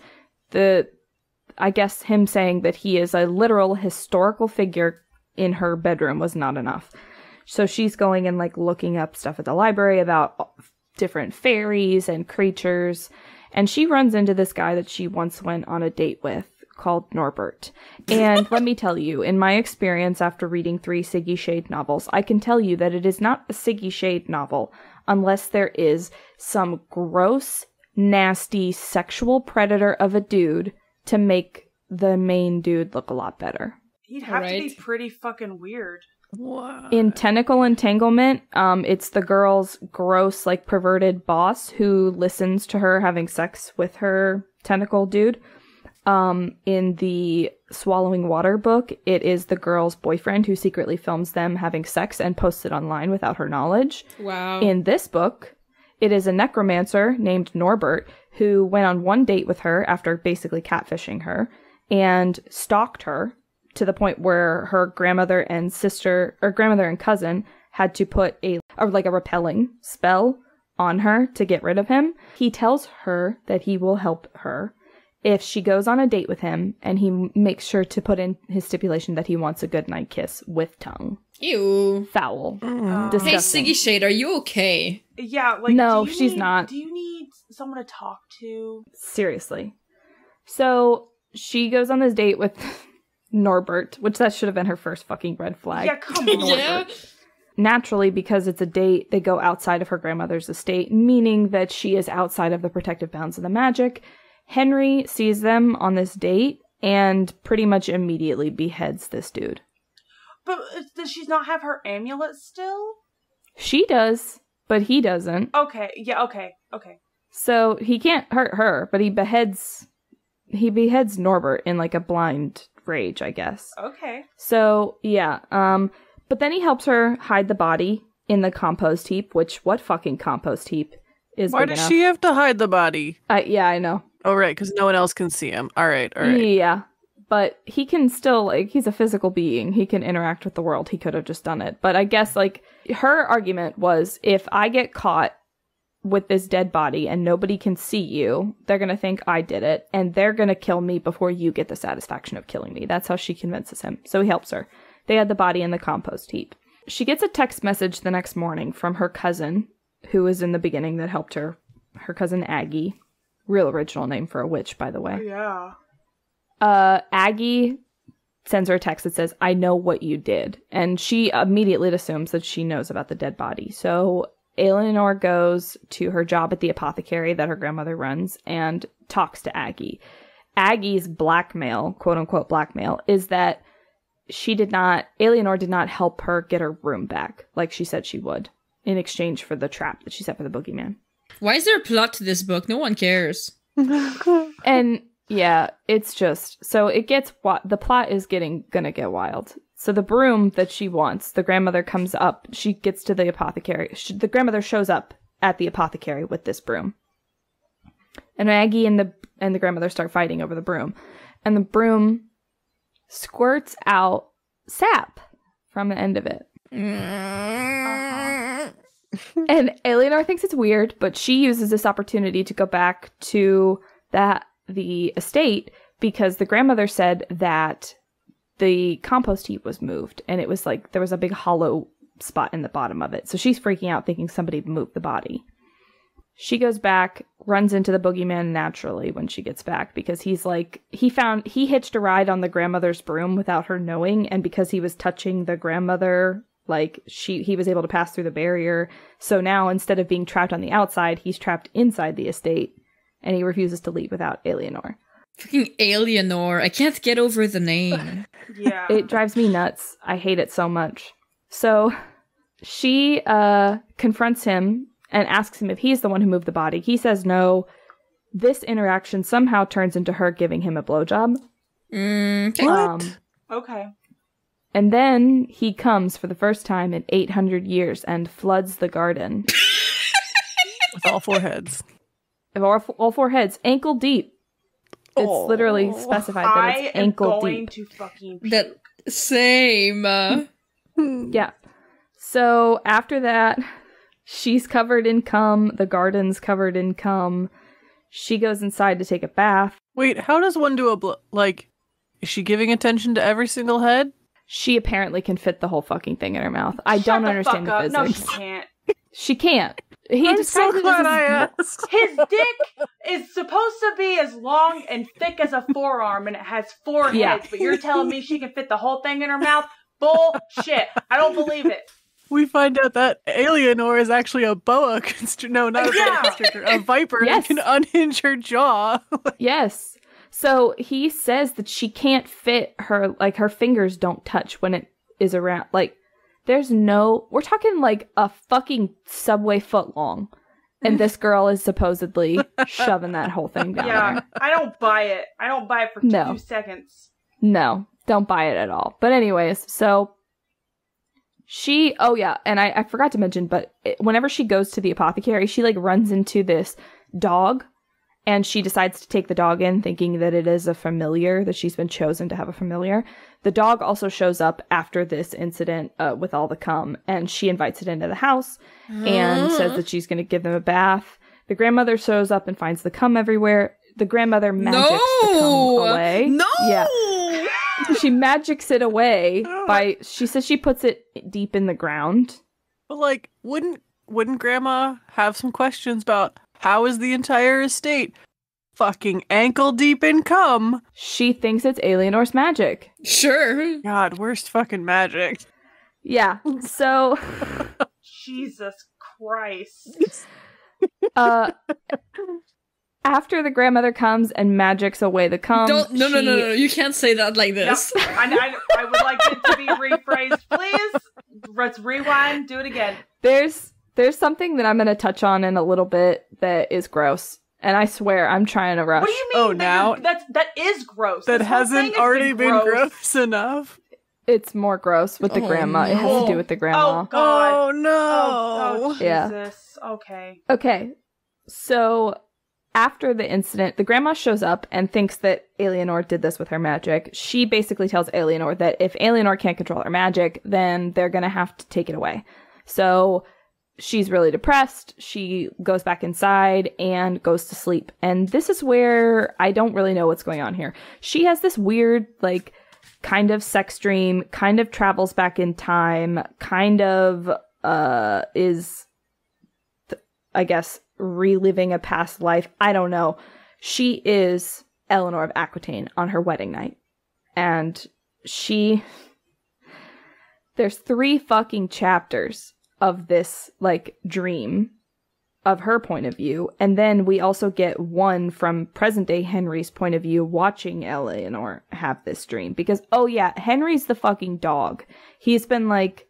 I guess him saying that he is a literal historical figure in her bedroom was not enough. So she's going and like looking up stuff at the library about different fairies and creatures. And she runs into this guy that she once went on a date with called Norbert. And let me tell you, in my experience after reading 3 Siggy Shade novels, I can tell you that it is not a Siggy Shade novel unless there is some gross, nasty, sexual predator of a dude to make the main dude look a lot better. He'd have to be Right. pretty fucking weird. What? In Tentacle Entanglement, it's the girl's gross, like, perverted boss who listens to her having sex with her tentacle dude. In the Swallowing Water book, it is the girl's boyfriend who secretly films them having sex and posts it online without her knowledge. Wow. In this book, it is a necromancer named Norbert who went on one date with her after basically catfishing her and stalked her to the point where her grandmother and cousin had to put a repelling spell on her to get rid of him. He tells her that he will help her if she goes on a date with him, and he makes sure to put in his stipulation that he wants a goodnight kiss with tongue. Ew. Foul. Hey, Disgusting. Siggy Shade, are you okay? Yeah, like, No, do you she's need- not. Do you need someone to talk to? Seriously. So she goes on this date with Norbert, which that should have been her first fucking red flag. Yeah, come on. Yeah. Naturally, because it's a date, they go outside of her grandmother's estate, meaning that she is outside of the protective bounds of the magic. Henry sees them on this date and pretty much immediately beheads this dude. But does she not have her amulet still? She does, but he doesn't. Okay, yeah, okay. So he can't hurt her, but he beheads Norbert in like a blind rage, I guess. Okay. So, yeah, but then he helps her hide the body in the compost heap, which, what fucking compost heap is Why big does enough? she have to hide the body? Yeah, I know. Oh, right, because no one else can see him. All right. Yeah, but he can still, like, he's a physical being. He can interact with the world. He could have just done it. But I guess, like, her argument was, if I get caught with this dead body and nobody can see you, they're going to think I did it, and they're going to kill me before you get the satisfaction of killing me. That's how she convinces him. So he helps her. They had the body in the compost heap. She gets a text message the next morning from her cousin, who was in the beginning that helped her. Her cousin Aggie. Real original name for a witch, by the way. Yeah. Aggie sends her a text that says, I know what you did. And she immediately assumes that she knows about the dead body. So Eleanor goes to her job at the apothecary that her grandmother runs and talks to Aggie. Aggie's blackmail, quote unquote blackmail, is that Eleanor did not help her get her room back like she said she would in exchange for the trap that she set for the boogeyman. Why is there a plot to this book? No one cares. And yeah, it's just, so it gets, the plot is gonna get wild. So the broom that she wants, the grandmother comes up, she gets to the apothecary. The grandmother shows up at the apothecary with this broom. And Maggie and the grandmother start fighting over the broom. And the broom squirts out sap from the end of it. And Eleanor thinks it's weird, but she uses this opportunity to go back to the estate because the grandmother said that the compost heap was moved and it was like there was a big hollow spot in the bottom of it. So she's freaking out thinking somebody moved the body. She goes back, runs into the boogeyman naturally when she gets back because he's like, he hitched a ride on the grandmother's broom without her knowing, and because he was touching the grandmother, like, he was able to pass through the barrier. So now, instead of being trapped on the outside, he's trapped inside the estate, and he refuses to leave without Alienor. Fucking Alienor. I can't get over the name. Yeah. It drives me nuts. I hate it so much. So she confronts him and asks him if he's the one who moved the body. He says no. This interaction somehow turns into her giving him a blowjob. What? Okay. And then he comes for the first time in 800 years and floods the garden. With all four heads. All four heads, ankle deep. It's literally specified that it's ankle I am going deep. to fucking puke. That same. Yeah. So after that, she's covered in cum. The garden's covered in cum. She goes inside to take a bath. Wait, how does one do is she giving attention to every single head? She apparently can fit the whole fucking thing in her mouth. I Shut don't the understand fuck the up. physics. No, she can't. She can't. He I'm so describes it glad as I his- asked. His dick is supposed to be as long and thick as a forearm, and it has 4 Yeah. heads, but you're telling me she can fit the whole thing in her mouth? Bullshit. I don't believe it. We find out that Alienor is actually a boa constrictor. No, not a boa Yeah. constrictor. A viper Yes. that can unhinge her jaw. Yes. So he says that she can't fit her, like her fingers don't touch when it is around. Like, we're talking like a fucking subway foot long. And this girl is supposedly shoving that whole thing down Yeah, there. I don't buy it. I don't buy it for No. 2 seconds. No, don't buy it at all. But anyways, so and I forgot to mention, but whenever she goes to the apothecary, she like runs into this dog, and she decides to take the dog in, thinking that it is a familiar, that she's been chosen to have a familiar. The dog also shows up after this incident with all the cum, and she invites it into the house and says that she's going to give them a bath. The grandmother shows up and finds the cum everywhere. The grandmother magics the cum away. No! Yeah. She magics it away she says she puts it deep in the ground. But like, wouldn't Grandma have some questions about how is the entire estate fucking ankle deep in cum? She thinks it's Alienor's magic. Sure. God, worst fucking magic. Yeah. So Jesus Christ. after the grandmother comes and magics away the cum, No. You can't say that like Yep. this. I would like it to be rephrased, please. Let's rewind. Do it again. there's something that I'm going to touch on in a little bit that is gross. And I swear I'm trying to rush. What do you mean? Oh, now? that is gross. That This whole thing hasn't has already been gross enough. It's more gross with the Oh, grandma. It has to do with the grandma. Oh God. Oh no. Oh Yeah. Jesus. Okay. Okay, so after the incident, the grandma shows up and thinks that Alienor did this with her magic. She basically tells Alienor that if Alienor can't control her magic, then they're gonna have to take it away. So she's really depressed. She goes back inside and goes to sleep. And this is where I don't really know what's going on here. She has this weird, like, kind of sex dream, kind of travels back in time, kind of is, I guess, reliving a past life. I don't know. She is Eleanor of Aquitaine on her wedding night. And there's 3 fucking chapters of this, like, dream of her point of view. And then we also get one from present-day Henry's point of view watching Eleanor have this dream. Because, oh yeah, Henry's the fucking dog. He's been, like,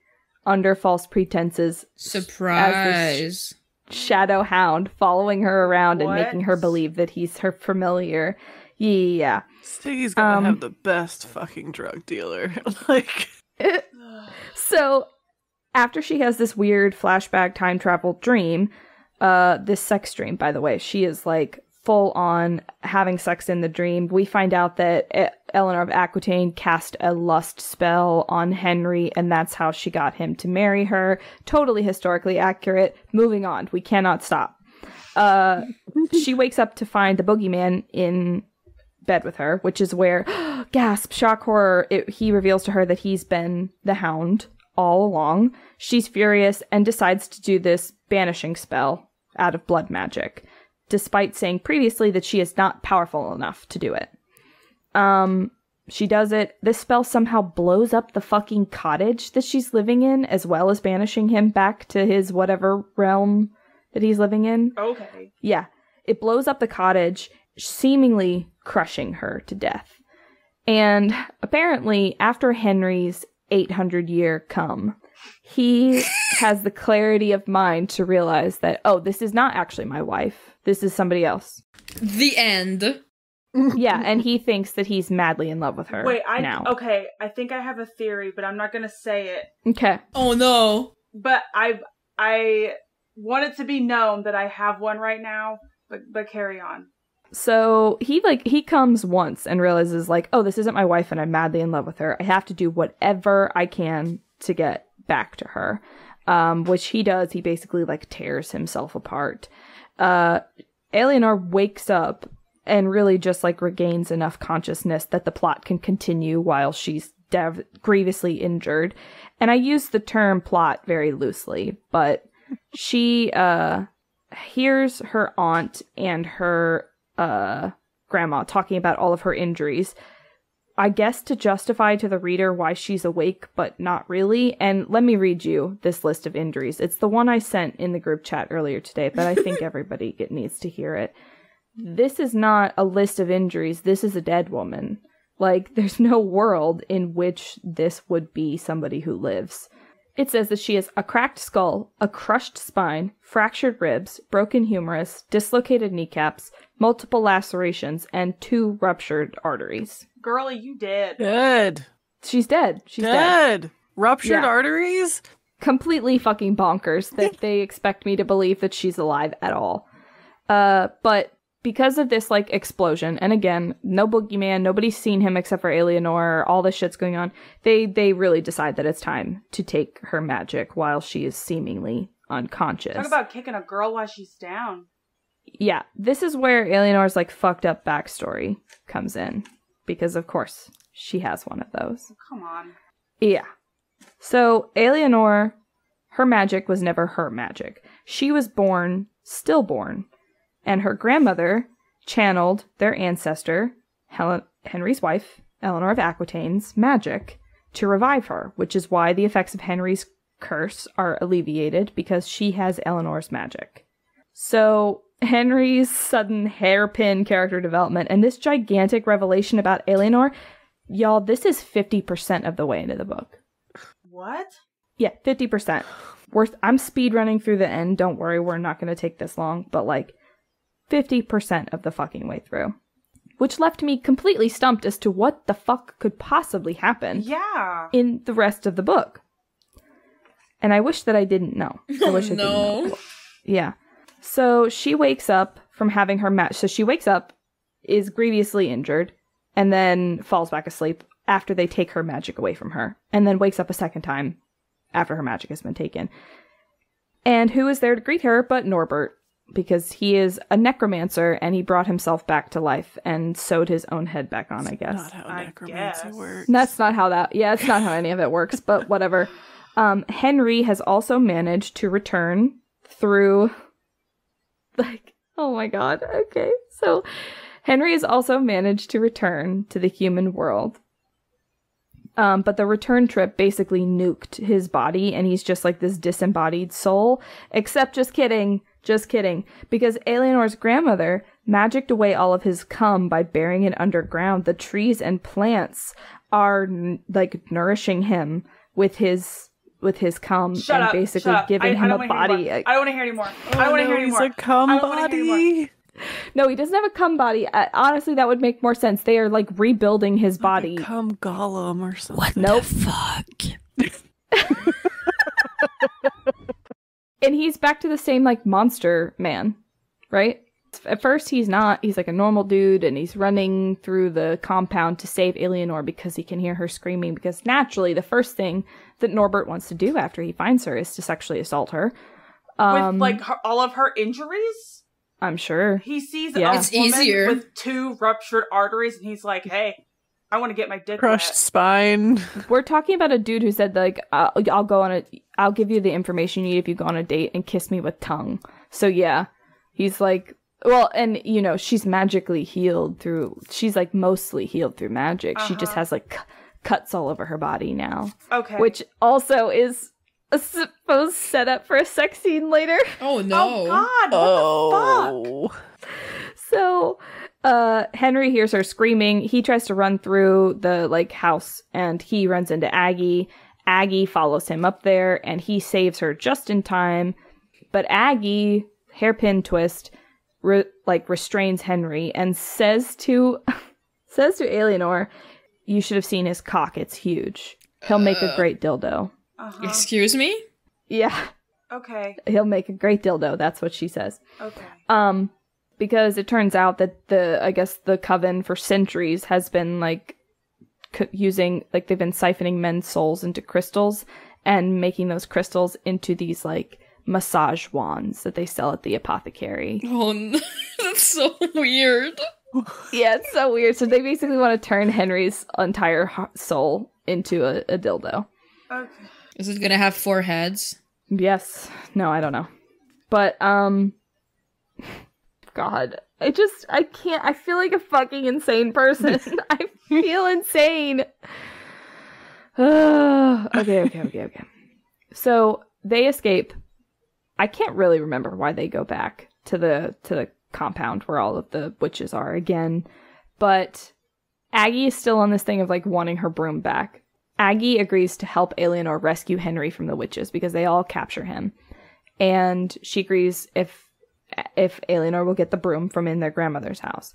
under false pretenses Surprise. shadow hound following her around and What? making her believe that he's her familiar. Yeah. Stiggy's gonna have the best fucking drug dealer. Like, So, after she has this weird flashback time travel dream, this sex dream, by the way, she is like full on having sex in the dream. We find out that Eleanor of Aquitaine cast a lust spell on Henry, and that's how she got him to marry her. Totally historically accurate. Moving on. We cannot stop. She wakes up to find the boogeyman in bed with her, which is where, gasp, shock, horror, he reveals to her that he's been the hound all along. She's furious and decides to do this banishing spell out of blood magic, despite saying previously that she is not powerful enough to do it. She does it. This spell somehow blows up the fucking cottage that she's living in, as well as banishing him back to his whatever realm that he's living in. Okay. Yeah. It blows up the cottage, seemingly crushing her to death. And apparently, after Henry's 800-year come, he has the clarity of mind to realize that, oh, this is not actually my wife. This is somebody else. The end. Yeah, and he thinks that he's madly in love with her. Wait, now. Okay, I think I have a theory, but I'm not gonna say it. Okay. Oh no. But I want it to be known that I have one right now, but carry on. So he comes once and realizes like, oh, this isn't my wife and I'm madly in love with her. I have to do whatever I can to get back to her. Which he does. He basically like tears himself apart. Alienor wakes up and really just like regains enough consciousness that the plot can continue while she's grievously injured. And I use the term plot very loosely, but she hears her aunt and her grandma talking about all of her injuries, I guess to justify to the reader why she's awake, but not really. And let me read you this list of injuries. It's the one I sent in the group chat earlier today, but I think everybody needs to hear it. This is not a list of injuries. This is a dead woman. Like, there's no world in which this would be somebody who lives. It says that she has a cracked skull, a crushed spine, fractured ribs, broken humerus, dislocated kneecaps, multiple lacerations, and 2 ruptured arteries. Girlie, you dead. Dead. She's dead. She's dead. Ruptured Yeah. arteries? Completely fucking bonkers that they expect me to believe that she's alive at all. But because of this, like, explosion, and again, no boogeyman, nobody's seen him except for Alienor, all this shit's going on, they really decide that it's time to take her magic while she is seemingly unconscious. Talk about kicking a girl while she's down. Yeah, this is where Alienor's, like, fucked up backstory comes in. Because, of course, she has one of those. Come on. Yeah. So, Alienor, her magic was never her magic. She was born, stillborn. And her grandmother channeled their ancestor, Henry's wife, Eleanor of Aquitaine's magic to revive her, which is why the effects of Henry's curse are alleviated, because she has Eleanor's magic. So Henry's sudden hairpin character development and this gigantic revelation about Alienor, y'all, this is 50% of the way into the book. What? Yeah, 50%. I'm speed running through the end. Don't worry, we're not going to take this long, but like 50% of the fucking way through. Which left me completely stumped as to what the fuck could possibly happen in the rest of the book. And I wish that I didn't know. I wish I didn't know. Yeah. So she wakes up from having her match. So she wakes up, is grievously injured, and then falls back asleep after they take her magic away from her. And then wakes up a second time after her magic has been taken. And who is there to greet her but Norbert? Because he is a necromancer and he brought himself back to life and sewed his own head back on, I guess. Not how necromancy works. That's not how that... Yeah, it's not how any of it works, but whatever. Henry has also managed to return through... Like, oh my god, okay. So, Henry has also managed to return to the human world. But the return trip basically nuked his body and he's just like this disembodied soul. Except, just kidding, because Alienor's grandmother magicked away all of his cum by burying it underground. The trees and plants are like nourishing him with his cum and basically giving him a body. I don't want to hear anymore. I don't want to hear anymore. He's a cum body. No, he doesn't have a cum body. Honestly, that would make more sense. They are like rebuilding his body. Like a cum golem or something. Nope. Fuck. And he's back to the same, like, monster man, right? At first, he's not. He's, like, a normal dude, and he's running through the compound to save Alienor because he can hear her screaming, because naturally, the first thing that Norbert wants to do after he finds her is to sexually assault her. With, like, all of her injuries? I'm sure. He sees Yeah. a It's woman easier. with 2 ruptured arteries, and he's like, hey, I want to get my dick Crushed wet. spine. We're talking about a dude who said, like, I'll give you the information you need if you go on a date and kiss me with tongue. So yeah, he's like, well, and you know, she's magically healed through, she's like mostly healed through magic. She just has like cuts all over her body now. Okay. Which also is a supposed setup for a sex scene later. Oh no. Oh God! What the fuck? So, Henry hears her screaming. He tries to run through the like house, and he runs into Aggie. Aggie follows him up there, and he saves her just in time. But Aggie, hairpin twist, restrains Henry and says to Alienor, "You should have seen his cock. It's huge. He'll make a great dildo." Excuse me? Yeah, Okay. he'll make a great dildo. That's what she says. Okay. Because it turns out that the Coven for centuries has been like using, like, they've been siphoning men's souls into crystals and making those crystals into these like massage wands that they sell at the apothecary. Oh no. That's so weird. Yeah, it's so weird. So they basically want to turn Henry's entire soul into a dildo. Okay. Is it gonna have 4 heads? Yes. No, I don't know. But, God. I can't. I feel like a fucking insane person. I feel insane. Okay. So they escape. I can't really remember why they go back to the compound where all of the witches are again. But Aggie is still on this thing of like wanting her broom back. Aggie agrees to help Alienor rescue Henry from the witches because they all capture him. And she agrees if Alienor will get the broom from in their grandmother's house.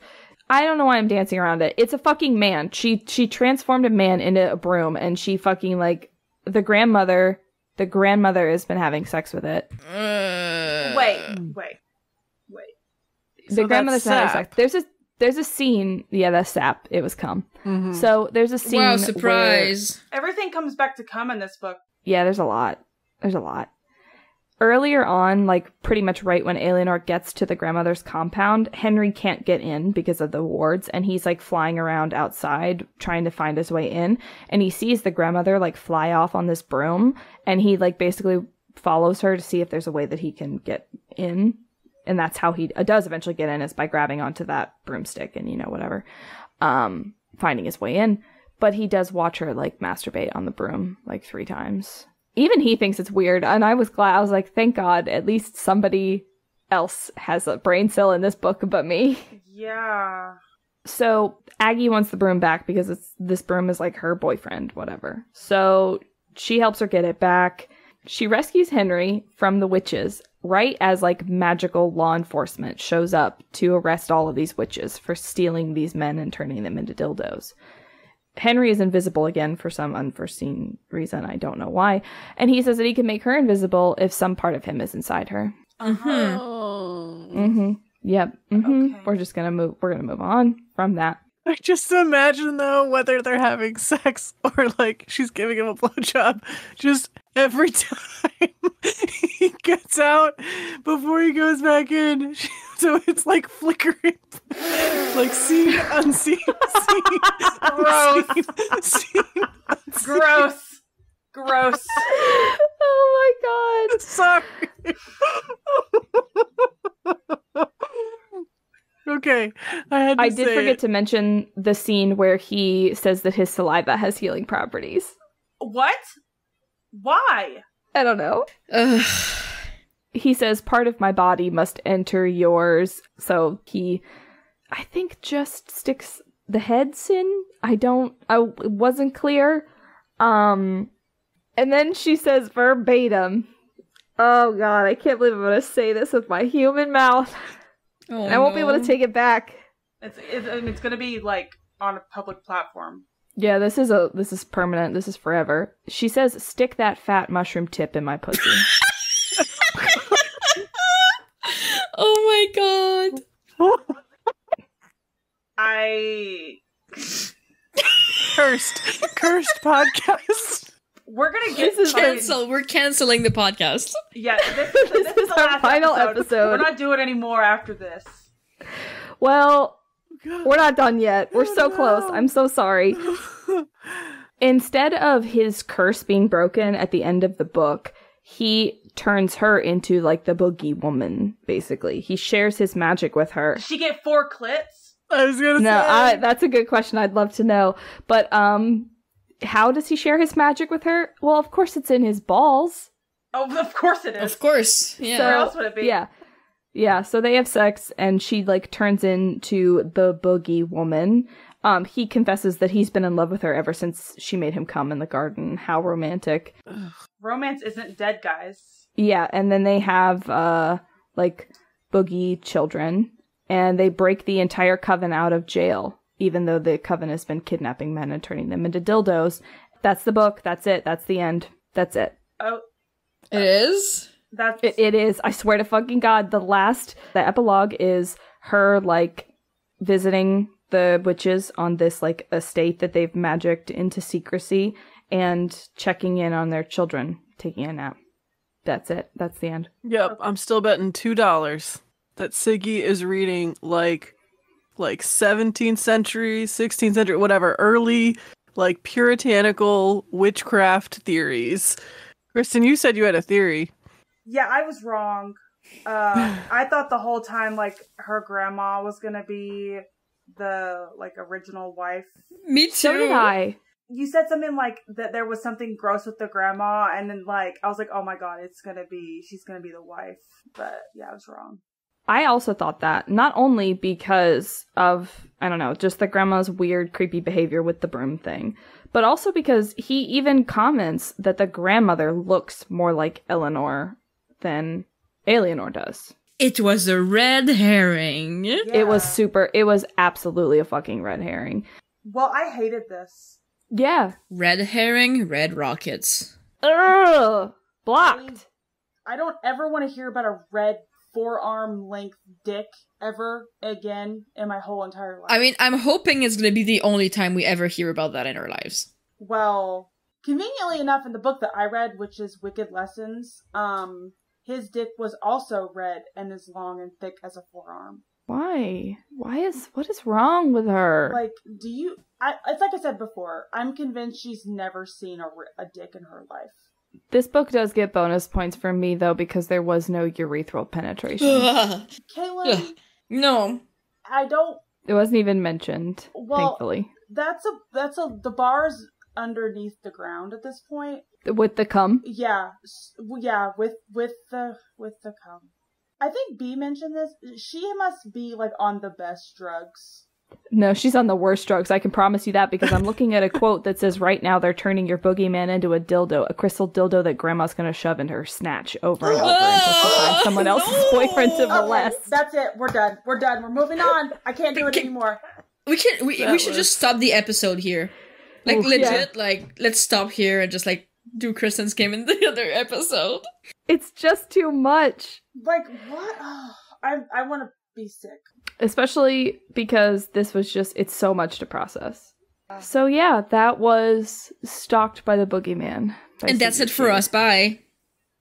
I don't know why I'm dancing around it. It's a fucking man. She transformed a man into a broom, and she fucking, like, the grandmother has been having sex with it. Wait. So The grandmother's that's not having sex. There's a scene. Yeah, that's sap. It was cum. Mhm. So there's a scene. Wow, surprise. Everything comes back to come in this book. Yeah, there's a lot. Earlier on, like pretty much right when Alienor gets to the grandmother's compound, Henry can't get in because of the wards, and he's like flying around outside trying to find his way in, and he sees the grandmother like fly off on this broom, and he like basically follows her to see if there's a way that he can get in, and that's how he does eventually get in, is by grabbing onto that broomstick and, you know, whatever, finding his way in. But he does watch her like masturbate on the broom like 3 times. Even he thinks it's weird, and I was glad. I was like, thank God, at least somebody else has a brain cell in this book but me. Yeah. So Aggie wants the broom back because this broom is like her boyfriend, whatever. So she helps her get it back. She rescues Henry from the witches right as like magical law enforcement shows up to arrest all of these witches for stealing these men and turning them into dildos. Henry is invisible again for some unforeseen reason. I don't know why. And he says that he can make her invisible if some part of him is inside her. Oh. Yep. Okay. We're gonna move on from that. I just imagine though whether they're having sex or like she's giving him a blowjob. Just every time he gets out before he goes back in, so it's like flickering, like scene unseen, scene Gross. scene unseen. Gross. Oh my God. Sorry. Okay, I did forget to mention the scene where he says that his saliva has healing properties. What? Why? I don't know. Ugh. He says part of my body must enter yours. So he, I think, just sticks the heads in. It wasn't clear. And then she says verbatim, oh God, I can't believe I'm going to say this with my human mouth. Oh, I won't be able to take it back. It's gonna be like on a public platform. Yeah, this is permanent. This is forever. She says, stick that fat mushroom tip in my pussy. Oh my God. Cursed podcast. We're gonna get This is fucking- We're canceling the podcast. Yeah, this is the our last final episode. We're not doing any more after this. Well, God. We're not done yet. We're Oh, so no. close. I'm so sorry. Instead of his curse being broken at the end of the book, he turns her into like the boogie woman, basically. He shares his magic with her. Does she get 4 clips? I was gonna No, say. that's a good question. I'd love to know. But how does he share his magic with her? Well, of course it's in his balls. Oh, of course it is. Of course. Yeah. Where else would it be? Yeah. Yeah, so they have sex and she like turns into the boogie woman. He confesses that he's been in love with her ever since she made him come in the garden. How romantic. Romance isn't dead, guys. Yeah, and then they have like boogie children and they break the entire coven out of jail, even though the coven has been kidnapping men and turning them into dildos. That's the book. That's it. That's the end. That's it. Oh, It is? that's It is. I swear to fucking God. The epilogue is her, like, visiting the witches on this, like, estate that they've magicked into secrecy and checking in on their children, taking a nap. That's it. That's the end. Yep, I'm still betting $2 that Siggy is reading like 17th century, 16th century, whatever, early, like, puritanical witchcraft theories. Kristen, you said you had a theory. Yeah, I was wrong. I thought the whole time, like, her grandma was gonna be the, like, original wife. Me too. So did I. You said something like that there was something gross with the grandma, and then, like, I was like, oh my god, she's gonna be the wife. But, yeah, I was wrong. I also thought that, not only because of, I don't know, just the grandma's weird, creepy behavior with the broom thing, but also because he even comments that the grandmother looks more like Eleanor than Alienor does. It was a red herring. It was absolutely a fucking red herring. Well, I hated this. Yeah. Red herring, red rockets. Ugh! Blocked. I don't ever want to hear about a red forearm length dick ever again in my whole entire life. I mean, I'm hoping it's gonna be the only time we ever hear about that in our lives. Well, conveniently enough, in the book that I read, which is Wicked Lessons, his dick was also red and as long and thick as a forearm. Why? What is wrong with her? Like, it's like I said before, I'm convinced she's never seen a dick in her life. This book does get bonus points from me, though, because there was no urethral penetration. Caitlin, No. I don't, It wasn't even mentioned, Well- thankfully. the bar's underneath the ground at this point. With the cum? Yeah, with the cum. I think B mentioned this. She must be, like, on the best drugs. No, she's on the worst drugs. I can promise you that because I'm looking at a quote that says right now they're turning your boogeyman into a dildo, a crystal dildo that grandma's going to shove in her snatch over and over until she finds someone else's boyfriend to molest. Okay, that's it. We're done. We're moving on. I can't do it anymore. We should just stop the episode here. Like, Oof, legit, like, let's stop here and just, like, do Kristen's game in the other episode. It's just too much. Like, what? Oh, I want to be sick. Especially because this was just, it's so much to process. So yeah, that was Stalked by the Boogeyman. by And that's Siggy it for Shade. us. Bye.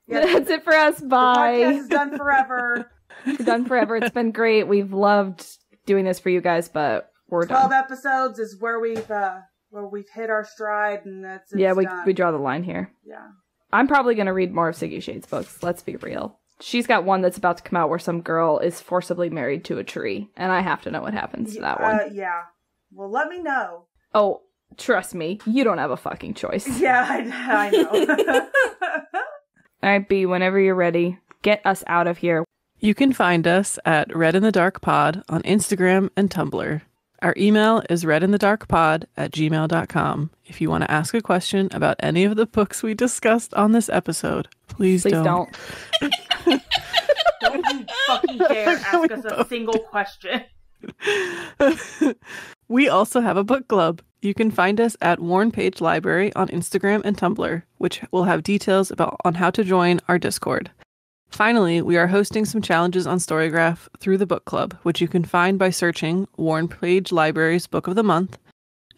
That's it for us. The podcast Bye. is done forever. We're done forever. It's been great. We've loved doing this for you guys, but we're 12 done. episodes is where we've hit our stride, and it's Yeah, done. we draw the line here. Yeah. I'm probably going to read more of Siggy Shade's books. Let's be real. She's got one that's about to come out where some girl is forcibly married to a tree, and I have to know what happens to that one. Yeah. Well, let me know. Oh, trust me, you don't have a fucking choice. Yeah, I know. All right, B, whenever you're ready, get us out of here. You can find us at Red in the Dark Pod on Instagram and Tumblr. Our email is redinthedarkpod@gmail.com. If you want to ask a question about any of the books we discussed on this episode, please don't. Don't you fucking dare ask us a single question. We also have a book club. You can find us at Worn Page Library on Instagram and Tumblr, which will have details on how to join our Discord. Finally, we are hosting some challenges on Storygraph through the book club, which you can find by searching Worn Page Library's Book of the Month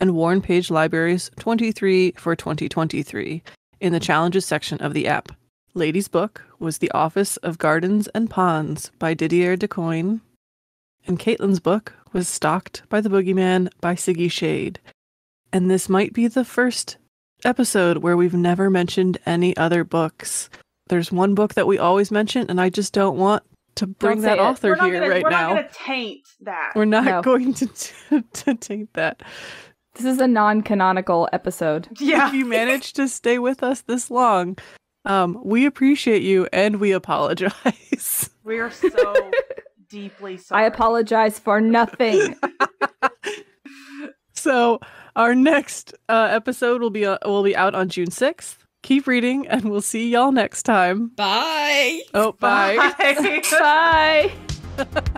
and Worn Page Library's 23 for 2023 in the challenges section of the app. Lady's book was The Office of Gardens and Ponds by Didier Decoyne. and Caitlin's book was Stalked by the Boogeyman by Siggy Shade. And this might be the first episode where we've never mentioned any other books. There's one book that we always mention, and I just don't want to bring that author here right now. We're not going to taint that. We're not going to taint that. This is a non-canonical episode. Yeah. If you managed to stay with us this long, we appreciate you and we apologize. We are so deeply sorry. I apologize for nothing. So our next episode will be out on June 6th. Keep reading, and we'll see y'all next time. Bye. Oh, bye. Bye.